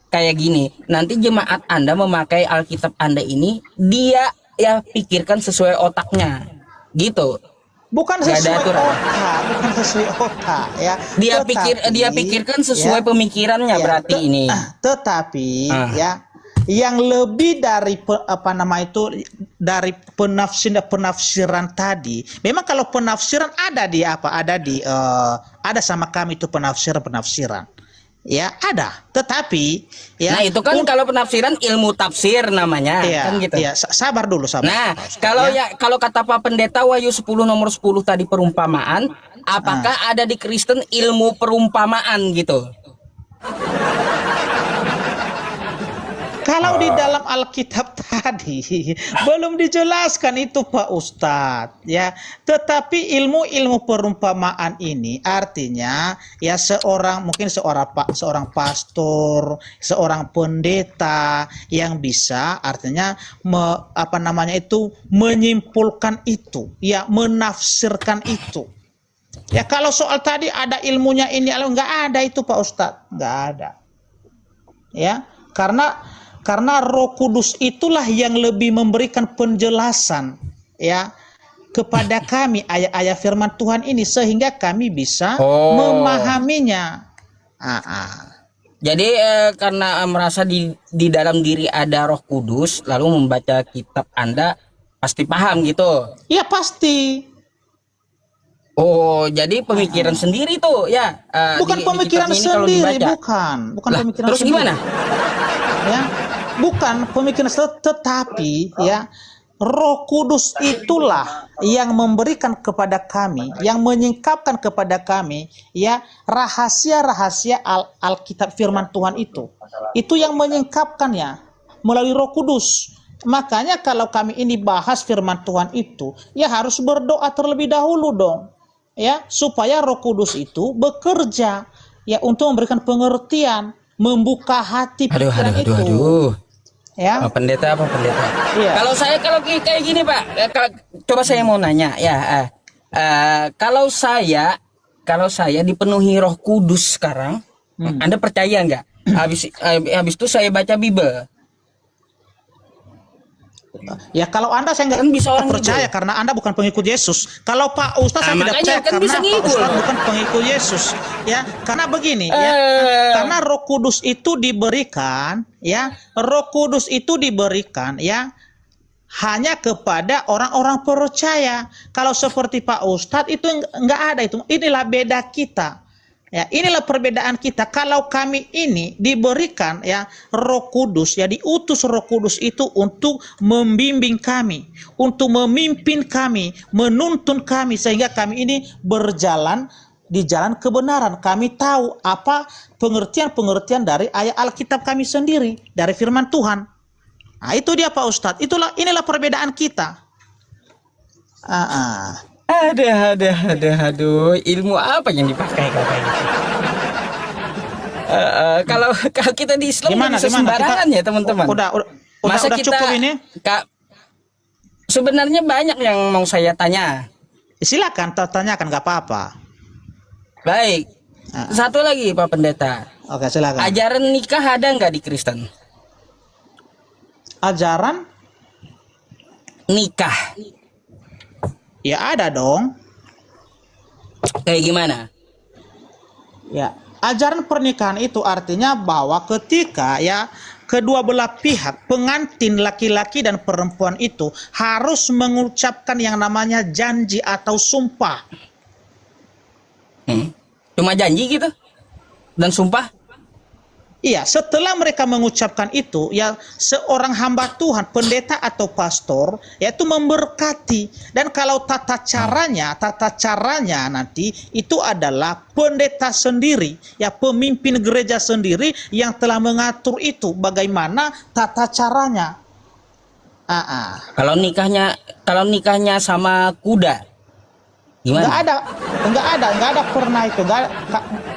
kayak gini. Nanti jemaat Anda memakai Alkitab Anda ini, dia ya pikirkan sesuai otaknya. Gitu. Bukan sesuai otak, ya. Dia pikirkan sesuai pemikirannya berarti ini. Tetapi ya yang lebih dari dari penafsiran tadi. Memang kalau penafsiran ada di ada sama kami itu penafsiran. Ya ada, tetapi ya. Nah, itu kan kalau penafsiran ilmu tafsir namanya, Iya, kan gitu. iya, sabar dulu, sabar. Nah, Pak Ustadz, kalau ya. kalau kata Pak Pendeta Wahyu 10 nomor 10 tadi perumpamaan, apakah ada di Kristen ilmu perumpamaan gitu? Kalau di dalam Alkitab tadi belum dijelaskan itu Pak Ustadz, ya. Tetapi ilmu-ilmu perumpamaan ini artinya ya seorang pastor, seorang pendeta yang bisa artinya menyimpulkan itu, ya, menafsirkan itu. Ya, kalau soal tadi ada ilmunya ini, nggak ada itu Pak Ustadz, nggak ada. Ya, karena Roh Kudus itulah yang lebih memberikan penjelasan, ya, kepada kami ayat-ayat firman Tuhan ini sehingga kami bisa memahaminya. Jadi karena merasa di dalam diri ada Roh Kudus, lalu membaca kitab Anda pasti paham gitu. Ya pasti. Oh, jadi pemikiran sendiri tuh ya. Bukan pemikiran sendiri, bukan Lah, pemikiran terus sendiri. gimana? Ya, bukan pemikiran sendiri, tetapi ya Roh Kudus itulah yang memberikan kepada kami, yang menyingkapkan kepada kami ya rahasia-rahasia Alkitab firman Tuhan itu. Itu yang menyingkapkannya melalui Roh Kudus. Makanya kalau kami ini bahas firman Tuhan itu, ya harus berdoa terlebih dahulu dong. Ya, supaya Roh Kudus itu bekerja ya untuk memberikan pengertian, membuka hati pikiran itu. Aduh. Ya. Pak Pendeta. Iya. Kalau kayak gini Pak, coba saya mau nanya ya. Kalau saya dipenuhi Roh Kudus sekarang, Anda percaya nggak? Habis itu saya baca Bible. Ya kalau Anda saya nggak bisa orang percaya ngibul. karena Anda bukan pengikut Yesus. Kalau Pak Ustaz saya tidak makanya percaya kan bisa karena Pak ngibul. Ustaz bukan pengikut Yesus. Ya, karena begini ya. Karena Roh Kudus itu diberikan ya, Roh Kudus itu diberikan ya hanya kepada orang-orang percaya. Kalau seperti Pak Ustadz itu nggak ada itu. Inilah beda kita. Ya, inilah perbedaan kita. Kalau kami ini diberikan ya Roh Kudus, ya diutus Roh Kudus itu untuk membimbing kami, untuk memimpin kami, menuntun kami sehingga kami ini berjalan di jalan kebenaran. Kami tahu apa pengertian-pengertian dari ayat Alkitab kami sendiri, dari firman Tuhan. Nah, itu dia Pak Ustadz. Inilah perbedaan kita. Aduh, ilmu apa yang dipakai kalau kayak gitu? Kalau kita di Islam nggak bisa sembarangan ya teman-teman. Udah Masa kita kita cukup ini? Sebenarnya banyak yang mau saya tanya. Silakan tanyakan, nggak apa-apa. Baik. Satu lagi Pak Pendeta. Oke, silakan. Ajaran nikah ada nggak di Kristen? Ajaran Nikah. ya ada dong. Kayak gimana? Ya, ajaran pernikahan itu artinya bahwa ketika ya kedua belah pihak, pengantin laki-laki dan perempuan itu harus mengucapkan yang namanya janji atau sumpah. Cuma janji gitu? Dan sumpah? Iya, setelah mereka mengucapkan itu, ya seorang hamba Tuhan, pendeta atau pastor, yaitu memberkati. Dan kalau tata caranya nanti itu adalah pendeta sendiri, ya pemimpin gereja sendiri yang telah mengatur itu, bagaimana tata caranya. Kalau nikahnya sama kuda, gimana? Enggak ada pernah itu.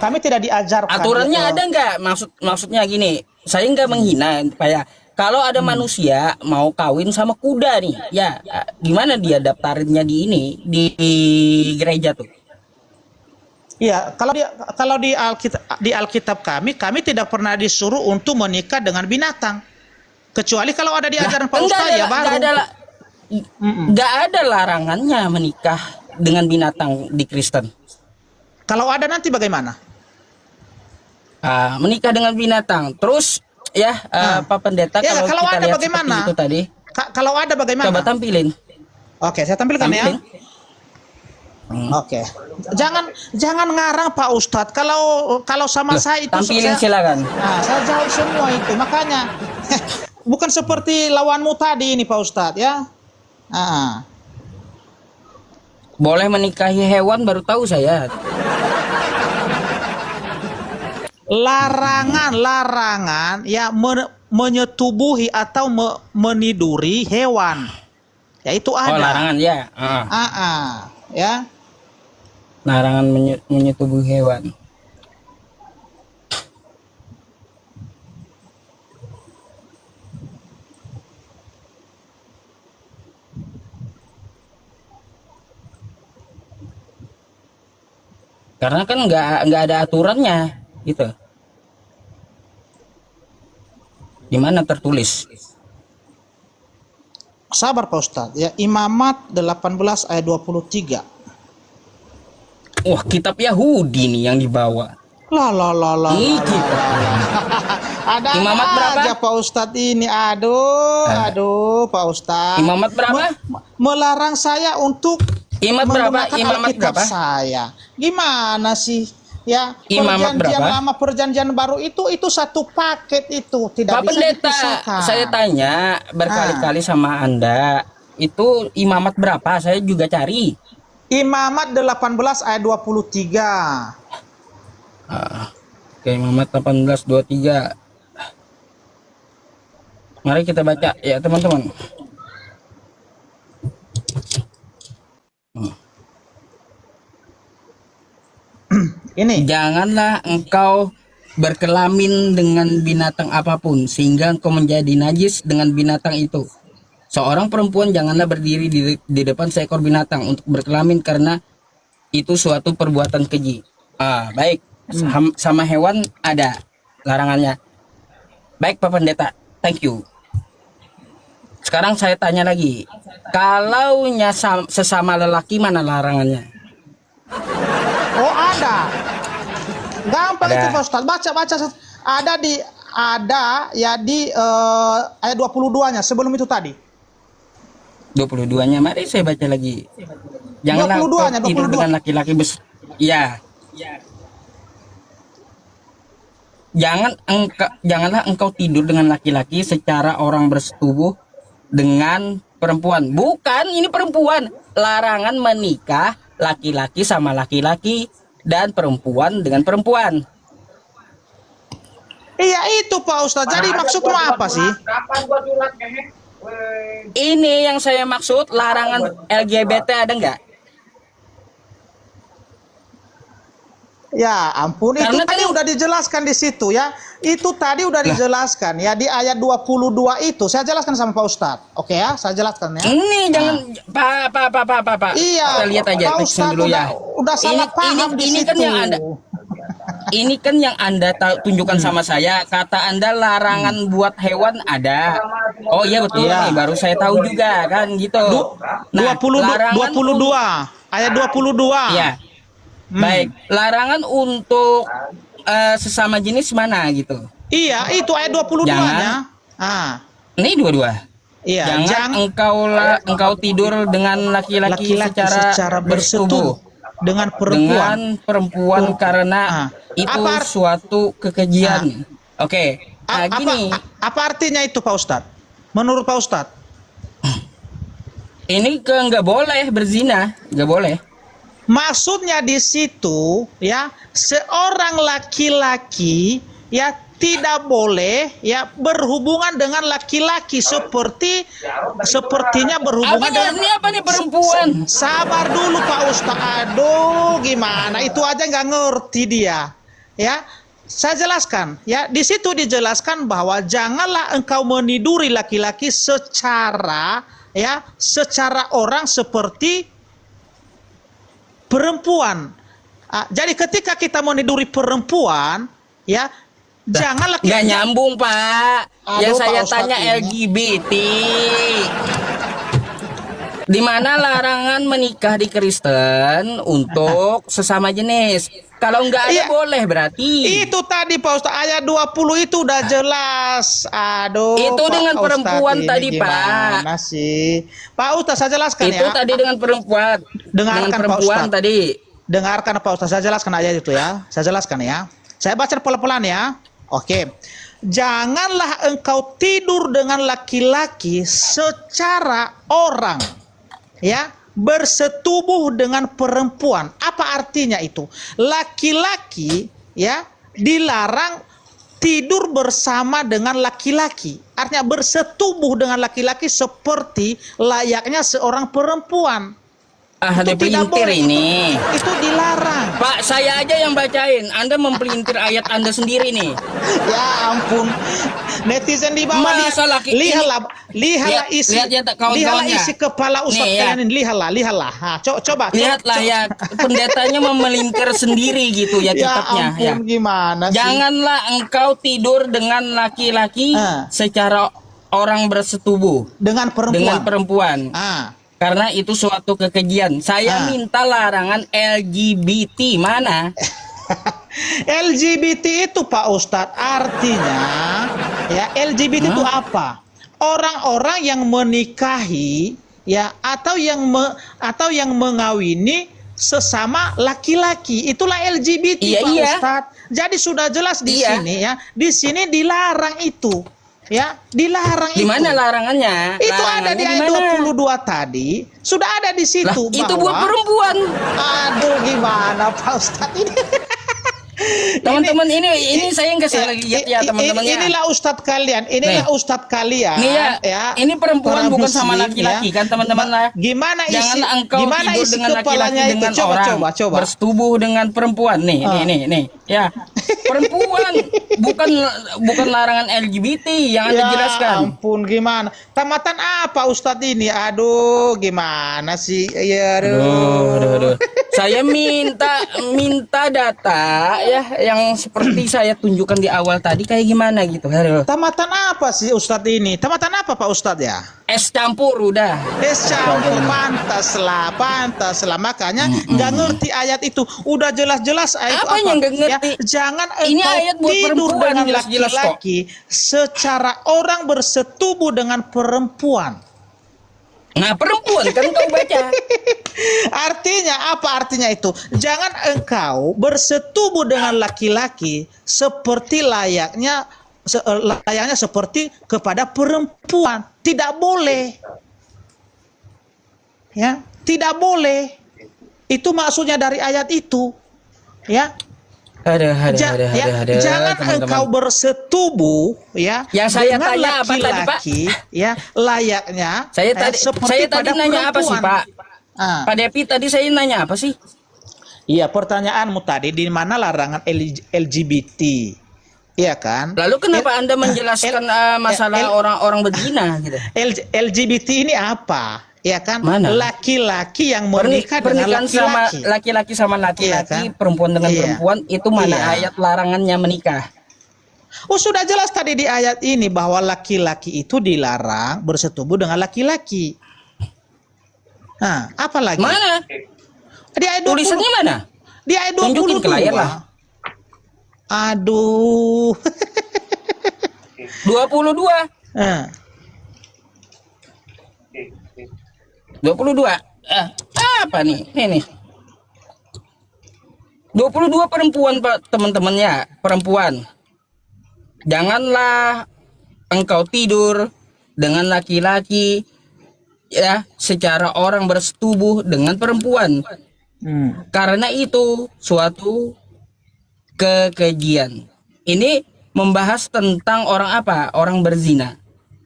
Kami tidak diajarkan. Aturannya ada nggak? Maksudnya gini, saya nggak menghina, ya. Kalau ada manusia mau kawin sama kuda nih, ya gimana dia daftarinnya di gereja tuh? Iya, kalau di Alkitab kami tidak pernah disuruh untuk menikah dengan binatang. Kecuali kalau ada di ajaran Pak Ustaz ya baru. Nggak ada larangannya menikah dengan binatang di Kristen. Kalau ada nanti bagaimana? Menikah dengan binatang. Terus ya Pak Pendeta, ya, kalau kita ada lihat bagaimana? seperti itu tadi. Kalau ada bagaimana? Coba tampilin. Oke, saya tampilkan ya. Oke. Jangan ngarang Pak Ustadz. Kalau sama Loh, saya itu tampilin saya, silakan. nah, saya jawab semua itu. Makanya bukan seperti lawanmu tadi ini Pak Ustadz ya. Ah. Boleh menikahi hewan baru tahu saya. Larangan ya menyetubuhi atau meniduri hewan. Ya itu ada. Oh, larangan ya. Ya. Larangan menyetubuhi hewan. Karena kan nggak ada aturannya gitu. Di mana tertulis? Sabar Pak Ustadz ya. Imamat 18 ayat 23. Wah, kitab Yahudi nih yang dibawa. Lah. Ini kitab. Ada Imamat berapa? aja Pak Ustadz ini. Aduh Pak Ustadz. Imamat berapa? Melarang saya untuk Imamat berapa? menggunakan Imamat Alkitab berapa? saya. Gimana sih? Ya, Imamat perjanjian berapa? lama, perjanjian baru itu satu paket itu, tidak Pak bisa Pendeta, dipisahkan. saya tanya berkali-kali sama Anda, itu imamat berapa? Saya juga cari. Imamat 18 ayat 23. Oke, imamat 18:23. Mari kita baca ya, teman-teman. Ini Janganlah engkau berkelamin dengan binatang apapun sehingga engkau menjadi najis dengan binatang itu. Seorang perempuan janganlah berdiri di depan seekor binatang untuk berkelamin karena itu suatu perbuatan keji. Baik. Sama hewan ada larangannya. Baik Pak Pendeta, thank you. Sekarang saya tanya lagi. Kalau sesama lelaki mana larangannya? oh ada. Gampang Ada. itu Pak Ustadz. Baca ada di ayat 22-nya sebelum itu tadi. 22-nya mari saya baca lagi. Janganlah 22-nya, engkau tidur 22. dengan laki-laki ya. Janganlah engkau tidur dengan laki-laki secara orang bersetubuh dengan perempuan. Bukan, ini perempuan. Larangan menikah laki-laki sama laki-laki dan perempuan dengan perempuan. Iya itu Pak Ustadz. Jadi maksudmu apa sih? Kapan gua surat kehe? Weh. Ini yang saya maksud, larangan LGBT ada nggak? Ya ampun, itu Karena tadi kan- udah dijelaskan di situ ya. Itu tadi udah dijelaskan ya di ayat 22 itu. Saya jelaskan sama Pak Ustadz. Oke ya, saya jelaskan ya. Ini jangan Pak. Iya, Kita lihat aja Pak teksnya Ustadz dulu ya. udah salah paham di ini situ. kan yang Anda ini kan yang Anda tunjukkan sama saya. Kata Anda larangan buat hewan ada. Oh iya betul Iya. nih, baru saya tahu juga kan gitu. Nah, 22 ayat 22. ya. Baik, larangan untuk sesama jenis mana gitu. Iya, itu ayat 22-nya. Ini dua-dua. Iya, Jangan engkau tidur dengan laki-laki secara bersetubuh dengan dengan perempuan karena itu Apa suatu kekejian. Oke. Nah, gini, apa artinya itu Pak Ustadz? Menurut Pak Ustadz? ini nggak boleh berzina, nggak boleh. Maksudnya di situ ya, seorang laki-laki ya tidak boleh ya berhubungan dengan laki-laki sepertinya berhubungan dengan Apa nih perempuan? Sabar dulu Pak Ustadz. Aduh, gimana? Itu aja nggak ngerti dia. Ya, saya jelaskan. Ya, di situ dijelaskan bahwa janganlah engkau meniduri laki-laki secara orang seperti perempuan. Jadi ketika kita meniduri perempuan, ya jangan laki. Nggak nyambung Pak. Aduh, Ya saya Pak Ustadz tanya ini. LGBT. Di mana larangan menikah di Kristen untuk sesama jenis. Kalau nggak ada Iya. boleh berarti. Itu tadi Pak Ustadz, ayat 20 itu udah jelas. Aduh, Itu Pak dengan Ustadz, perempuan ini tadi, Pak. gimana sih? Pak Ustadz, saya jelaskan Itu ya. tadi dengan perempuan. Dengarkan, dengan Pak perempuan Ustadz. tadi. Dengarkan Pak Ustadz, saya jelaskan ayat itu ya. Saya jelaskan ya. Saya baca pelan-pelan ya. Oke. Janganlah engkau tidur dengan laki-laki secara orang, ya, bersetubuh dengan perempuan. Apa artinya itu? Laki-laki, ya, dilarang tidur bersama dengan laki-laki. Artinya bersetubuh dengan laki-laki seperti layaknya seorang perempuan. Ada Itu tidak pelintir boleh, ini. Itu dilarang. Pak, saya aja yang bacain. Anda mempelintir ayat Anda sendiri nih. Ya ampun, netizen di bawah Masa laki- lihatlah Lihat- isi, lihat ya, kawan-kawannya. lihatlah isi kepala Ustadz Nih, ya. kalian ini, lihatlah. Ha, coba. Lihatlah ya, pendetanya memelintir sendiri gitu ya Ya kitabnya. ampun, Ya. gimana sih? Janganlah engkau tidur dengan laki-laki secara orang bersetubuh Dengan perempuan. dengan perempuan. Ah, Karena itu suatu kekejian. Saya minta larangan LGBT mana? LGBT itu Pak Ustadz artinya, ya, LGBT itu apa? Orang-orang yang menikahi, ya, atau yang mengawini sesama laki-laki, itulah LGBT. Iya, Pak iya. Ustadz. Jadi sudah jelas di Iya. sini ya, di sini dilarang itu, ya, dilarang Di itu. mana larangannya? Itu ada di Larangannya ayat di mana? 22 tadi, sudah ada di Lah, situ. itu buat bahwa- perempuan. Aduh, gimana Pak Ustadz ini? Teman-teman ini saya nggak salah lihat ya teman-teman ya. Inilah Ustadz kalian, inilah Nih. Ustadz kalian. Nih ya, ini perempuan orang bukan sama muslim, laki-laki ya. kan teman-teman lah. Gimana isi? Jangan engkau Gimana tidur isi dengan laki-laki kepalanya itu? dengan Coba, orang coba. bersetubuh dengan perempuan nih, nih, ya. Perempuan bukan larangan LGBT yang Anda Ya jelaskan. ampun, gimana? Tamatan apa Ustadz ini? Aduh, gimana sih? Ya, Aduh. Saya minta data ya yang seperti saya tunjukkan di awal tadi kayak gimana gitu. Aduh. Tamatan apa sih Ustadz ini? Tamatan apa Pak Ustadz ya? Es campur udah. Campur, pantaslah. Makanya nggak ngerti ayat itu. Udah jelas-jelas ayat itu Apanya nggak ngerti? Ya, jangan Ini engkau ayat buat tidur perempuan, dengan jelas-jelas kok. laki-laki secara orang bersetubuh dengan perempuan. Nah, perempuan kan kau baca. Artinya apa artinya itu? Jangan engkau bersetubuh dengan laki-laki seperti layaknya seperti kepada perempuan. Tidak boleh. Ya, tidak boleh. Itu maksudnya dari ayat itu. Ya. Jangan teman-teman. engkau bersetubuh ya Yang saya dengan tanya apa tadi, Pak? laki-laki ya layaknya Saya seperti tadi pada nanya apa sih, perempuan. Pak? Pak Depi tadi saya nanya apa sih? Iya, pertanyaanmu tadi di mana larangan LGBT? Iya kan? Lalu kenapa Anda menjelaskan masalah orang-orang berzina gitu? LGBT ini apa? Ya kan? Mana? Laki-laki yang menikah dengan Pernikahan sama laki-laki. laki-laki sama laki-laki, Iya kan? perempuan dengan Iya. perempuan, itu mana Iya. ayat larangannya menikah? Oh, sudah jelas tadi di ayat ini bahwa laki-laki itu dilarang bersetubuh dengan laki-laki. Nah, apa lagi? Mana? Di ayat 20. Tulisannya mana? Di ayat 22. Tunjukin ke layar lah. Aduh. 22. Nah, 22. Apa nih? Nih. 22 perempuan, Pak, teman-teman ya, perempuan. Janganlah engkau tidur dengan laki-laki ya secara orang bersetubuh dengan perempuan. Karena itu suatu kekejian. Ini membahas tentang orang apa? Orang berzina.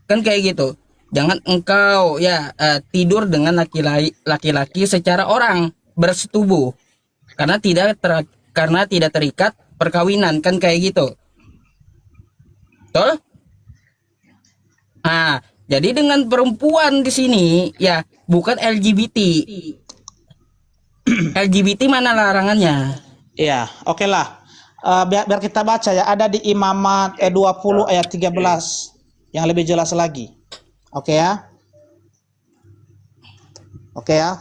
Kan kayak gitu. Jangan engkau ya tidur dengan laki-laki secara orang bersetubuh. Karena tidak terikat perkawinan, kan kayak gitu. Betul? Nah, jadi dengan perempuan di sini ya bukan LGBT. LGBT mana larangannya? iya, oke lah. Biar kita baca ya, ada di Imamat 20 ayat 13 yang lebih jelas lagi. Oke ya. Oke ya.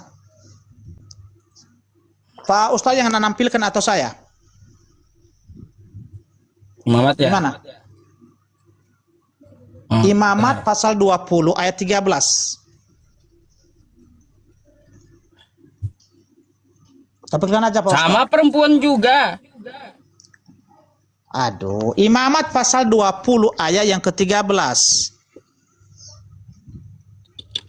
Pak Ustadz yang menampilkan atau saya? Imamat ya. Gimana? Imamat pasal 20 ayat 13. Tampilkan aja Pak Ustadz. Sama perempuan juga. Aduh, Imamat pasal 20 ayat yang ke-13.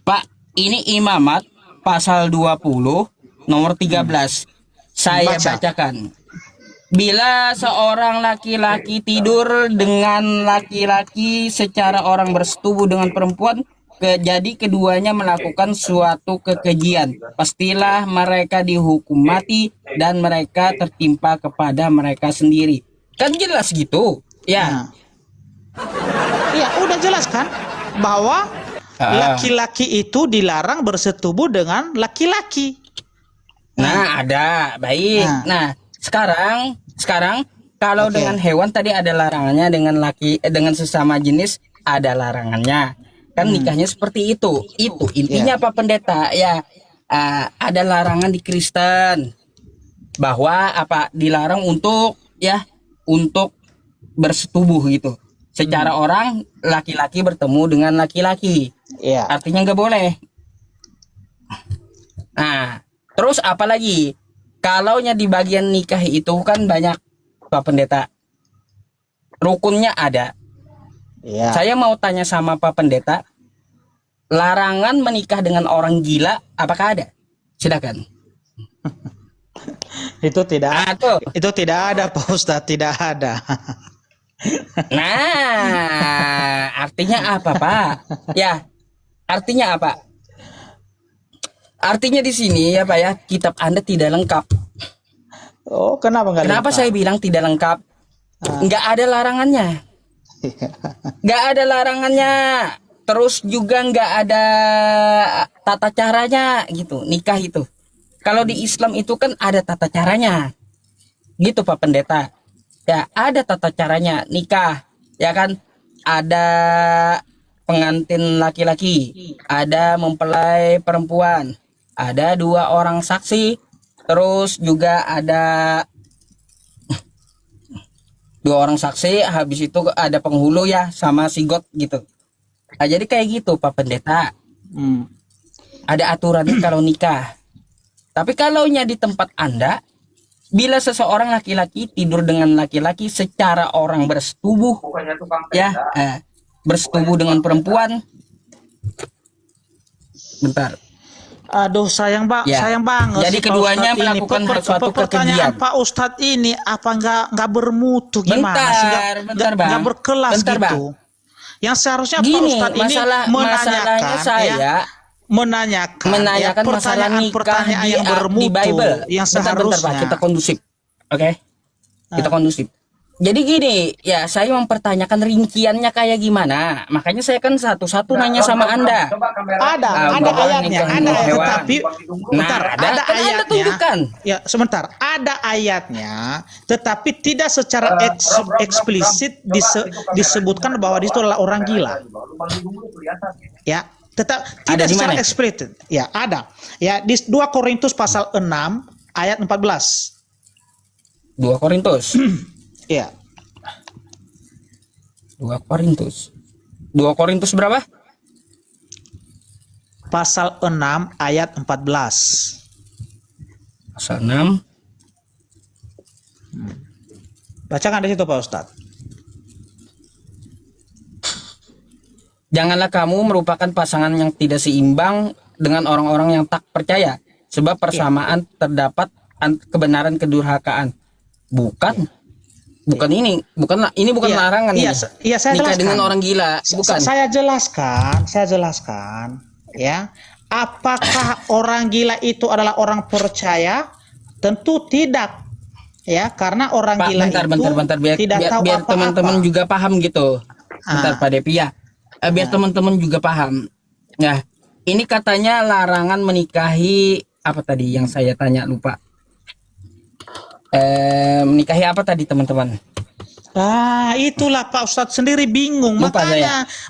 Pak, ini Imamat pasal 20 nomor 13. Saya Baca. bacakan. Bila seorang laki-laki tidur dengan laki-laki secara orang bersetubuh dengan perempuan, jadi keduanya melakukan suatu kekejian, pastilah mereka dihukum mati dan mereka tertimpa kepada mereka sendiri. Kan jelas gitu. Ya. Nah. Iya, udah jelas kan bahwa laki-laki itu dilarang bersetubuh dengan laki-laki. Nah, ada. Baik. Nah, sekarang kalau Oke. dengan hewan tadi ada larangannya, dengan sesama jenis ada larangannya. Kan nikahnya seperti itu. Itu intinya Pak Pendeta. Ya, ada larangan di Kristen bahwa dilarang untuk bersetubuh gitu. Secara orang laki-laki bertemu dengan laki-laki. Iya. Artinya nggak boleh. Nah, terus apa lagi? Kalaunya di bagian nikah itu kan banyak Pak Pendeta. Rukunnya ada. Iya. Saya mau tanya sama Pak Pendeta, larangan menikah dengan orang gila apakah ada? Silakan. Itu tidak. Tuh. Itu tidak ada Pak Ustadz, tidak ada. Nah, artinya apa, Pak? Ya, artinya apa? Artinya di sini ya Pak ya, kitab Anda tidak lengkap. Oh, kenapa nggak Kenapa lengkap? saya bilang tidak lengkap? Nggak ada larangannya. Nggak ada larangannya. Terus juga nggak ada tata caranya gitu, nikah itu. Kalau di Islam itu kan ada tata caranya. Gitu Pak Pendeta. Ya, ada tata caranya nikah. Ya kan? Ada pengantin laki-laki, ada mempelai perempuan, ada 2 orang saksi, terus juga ada 2 orang saksi, habis itu ada penghulu ya sama sigot gitu. Nah, jadi kayak gitu Pak Pendeta. Ada aturannya kalau nikah. Tapi kalaunya di tempat Anda, bila seseorang laki-laki tidur dengan laki-laki secara orang bersetubuh, Bukannya tukang ya, tenda. bersetubuh dengan perempuan. Bentar. Aduh, sayang Ya. sayang banget. Jadi sih Pak keduanya Ustadz ini. melakukan suatu pertanyaan kekejian. Pak Ustadz ini apa nggak bermutu gimana sih? Bentar, Bang. Nggak berkelas Bentar, gitu. Yang seharusnya Pak Gini, Ustadz ini masalahnya menanyakan saya menanyakan masalah nikah pertanyaan di, yang di bermutu Bible. yang Bentar, seharusnya. Pak, kita kondusif. Oke? Kita kondusif. Jadi gini, ya saya mempertanyakan rinciannya kayak gimana. Makanya saya kan satu-satu nanya sama Anda. Coba kamera. Ada bahwa ayatnya, nikah ada hewan. tetapi bentar, Nah, ada kan Anda ayatnya. tunjukkan. Ya, sebentar. Ada ayatnya, tetapi tidak secara eksplisit disebutkan bahwa itu adalah orang gila. Ya, tetap Ada tidak di secara mana? eksplisit. Ya, ada. Ya, di 2 Korintus pasal 6 ayat 14. 2 Korintus. Ya. 2 Korintus. 2 Korintus berapa? Pasal 6 ayat 14. Pasal 6. Bacakan di situ Pak Ustadz. Janganlah kamu merupakan pasangan yang tidak seimbang dengan orang-orang yang tak percaya, sebab persamaan terdapat kebenaran kedurhakaan. Bukan ini bukan larangan Iya, ini. saya Nikah jelaskan. dengan orang gila, bukan. Saya jelaskan, ya. Apakah orang gila itu adalah orang percaya? Tentu tidak. Ya, karena orang Pak, gila bentar, itu tidak tahu biar apa-apa. teman-teman juga paham gitu. Bentar Pak Depi ya. Biar teman-teman juga paham. Nah, ini katanya larangan menikahi apa tadi yang saya tanya lupa. Menikahi apa tadi teman-teman? Itulah Pak Ustadz sendiri bingung. Lupa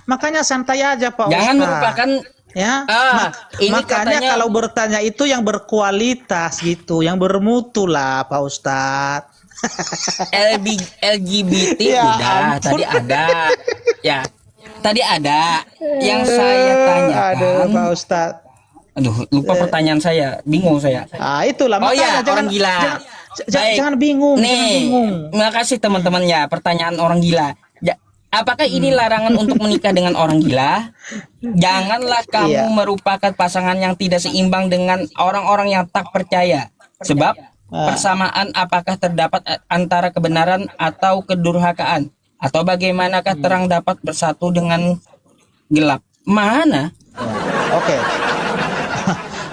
Makanya santai aja Pak Jangan Ustadz. merupakan Ya, Ini makanya katanya kalau bertanya itu yang berkualitas gitu, yang bermutu lah, Pak Ustadz. LGBT Ya udah ampun. tadi ada. Ya, tadi ada yang saya Aduh, tanyakan. Pak Ustadz. Aduh, lupa pertanyaan saya. Bingung saya. Itulah Oh makanya ya, orang gila. Baik. jangan bingung, jangan Nih, bingung. makasih teman-teman ya. Pertanyaan orang gila. Apakah ini larangan untuk menikah dengan orang gila? Janganlah kamu Iya. merupakan pasangan yang tidak seimbang dengan orang-orang yang tak percaya. Sebab persamaan apakah terdapat antara kebenaran atau kedurhakaan? Atau bagaimanakah terang dapat bersatu dengan gelap? Mana? Oke.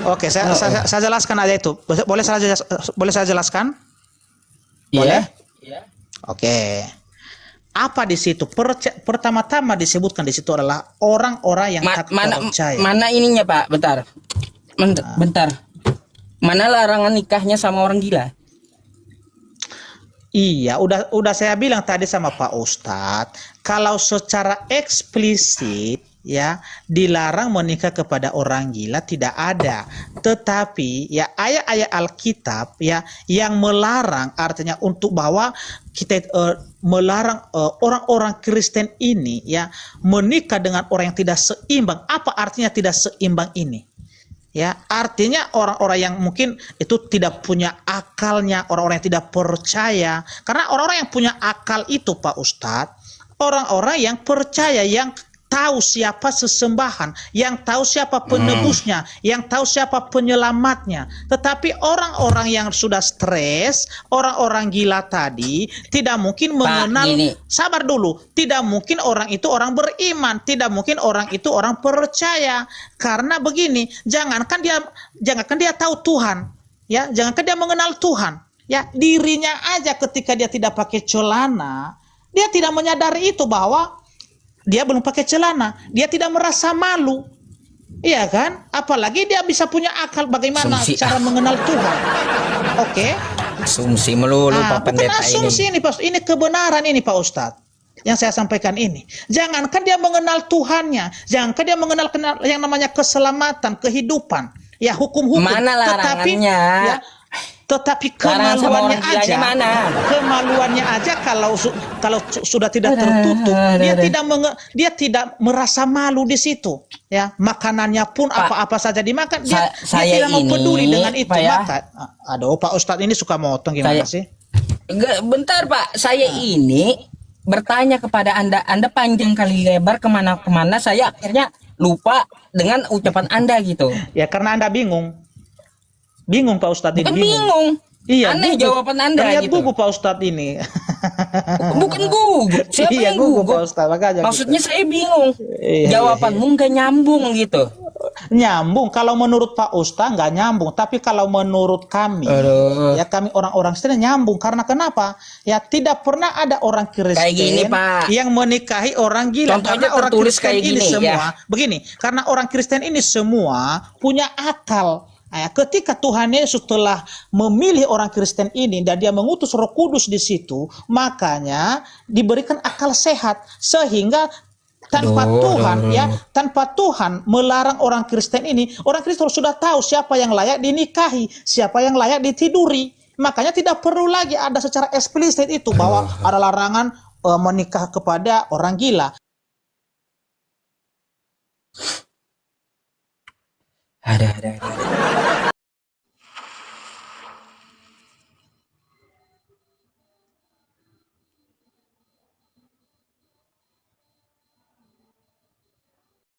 Oke, saya jelaskan aja itu. Boleh saya jelaskan? Boleh? Iya. Oke. Apa di situ? Pertama-tama disebutkan di situ adalah orang-orang yang tak percaya. Mana ininya Pak? Bentar. Mana larangan nikahnya sama orang gila? Iya, udah saya bilang tadi sama Pak Ustadz, kalau secara eksplisit ya dilarang menikah kepada orang gila tidak ada. Tetapi ya ayat-ayat Alkitab ya yang melarang, artinya untuk bahwa kita melarang orang-orang Kristen ini ya menikah dengan orang yang tidak seimbang. Apa artinya tidak seimbang ini? Ya, artinya orang-orang yang mungkin itu tidak punya akalnya, orang-orang yang tidak percaya. Karena orang-orang yang punya akal itu, Pak Ustadz, orang-orang yang percaya, yang tahu siapa sesembahan, yang tahu siapa penebusnya, yang tahu siapa penyelamatnya. Tetapi orang-orang yang sudah stres, orang-orang gila tadi tidak mungkin mengenal. Sabar dulu, tidak mungkin orang itu orang beriman, tidak mungkin orang itu orang percaya. Karena begini, jangankan dia tahu Tuhan, ya, jangankan dia mengenal Tuhan, ya, dirinya aja ketika dia tidak pakai celana, dia tidak menyadari itu bahwa dia belum pakai celana, dia tidak merasa malu, iya kan? Apalagi dia bisa punya akal bagaimana cara mengenal Tuhan. Oke? Asumsi melulu Pak Pendeta bukan asumsi ini, Pak. Ini kebenaran ini, Pak Ustadz. Yang saya sampaikan ini. Jangankan dia mengenal Tuhannya, jangankan dia mengenal yang namanya keselamatan, kehidupan, ya hukum-hukum. Mana larangannya? Tetapi kemaluannya aja kalau sudah tidak tertutup, dia tidak merasa malu di situ, ya. Makanannya pun apa-apa saja dimakan, dia tidak mau peduli dengan itu. Aduh, Pak Ustadz ini suka motong gimana sih? Bentar Pak, saya ini bertanya kepada Anda panjang kali lebar kemana-kemana, saya akhirnya lupa dengan ucapan Anda gitu. Ya karena Anda bingung Pak Ustadz ini. Bukan bingung. Iya, aneh gugup. Jawaban Anda Terlihat gitu. gugup Pak Ustadz ini. Bukan gugup. Siapa iya, yang gugup gugup? Pak Ustadz, makanya maksudnya gitu. saya bingung. Jawabanmu nggak nyambung gitu. Nyambung kalau menurut Pak Ustadz nggak nyambung, tapi kalau menurut kami, ya kami orang-orang Kristen nyambung. Karena kenapa? Ya tidak pernah ada orang Kristen kayak gini, Pak, yang menikahi orang gila. Contohnya karena orang Kristen kayak ini gini, semua ya. begini, karena orang Kristen ini semua punya akal. Ketika Tuhan Yesus telah memilih orang Kristen ini dan dia mengutus Roh Kudus di situ, makanya diberikan akal sehat sehingga tanpa Tuhan melarang orang Kristen ini, orang Kristen sudah tahu siapa yang layak dinikahi, siapa yang layak ditiduri. Makanya tidak perlu lagi ada secara eksplisit itu bahwa ada larangan menikah kepada orang gila. Ada.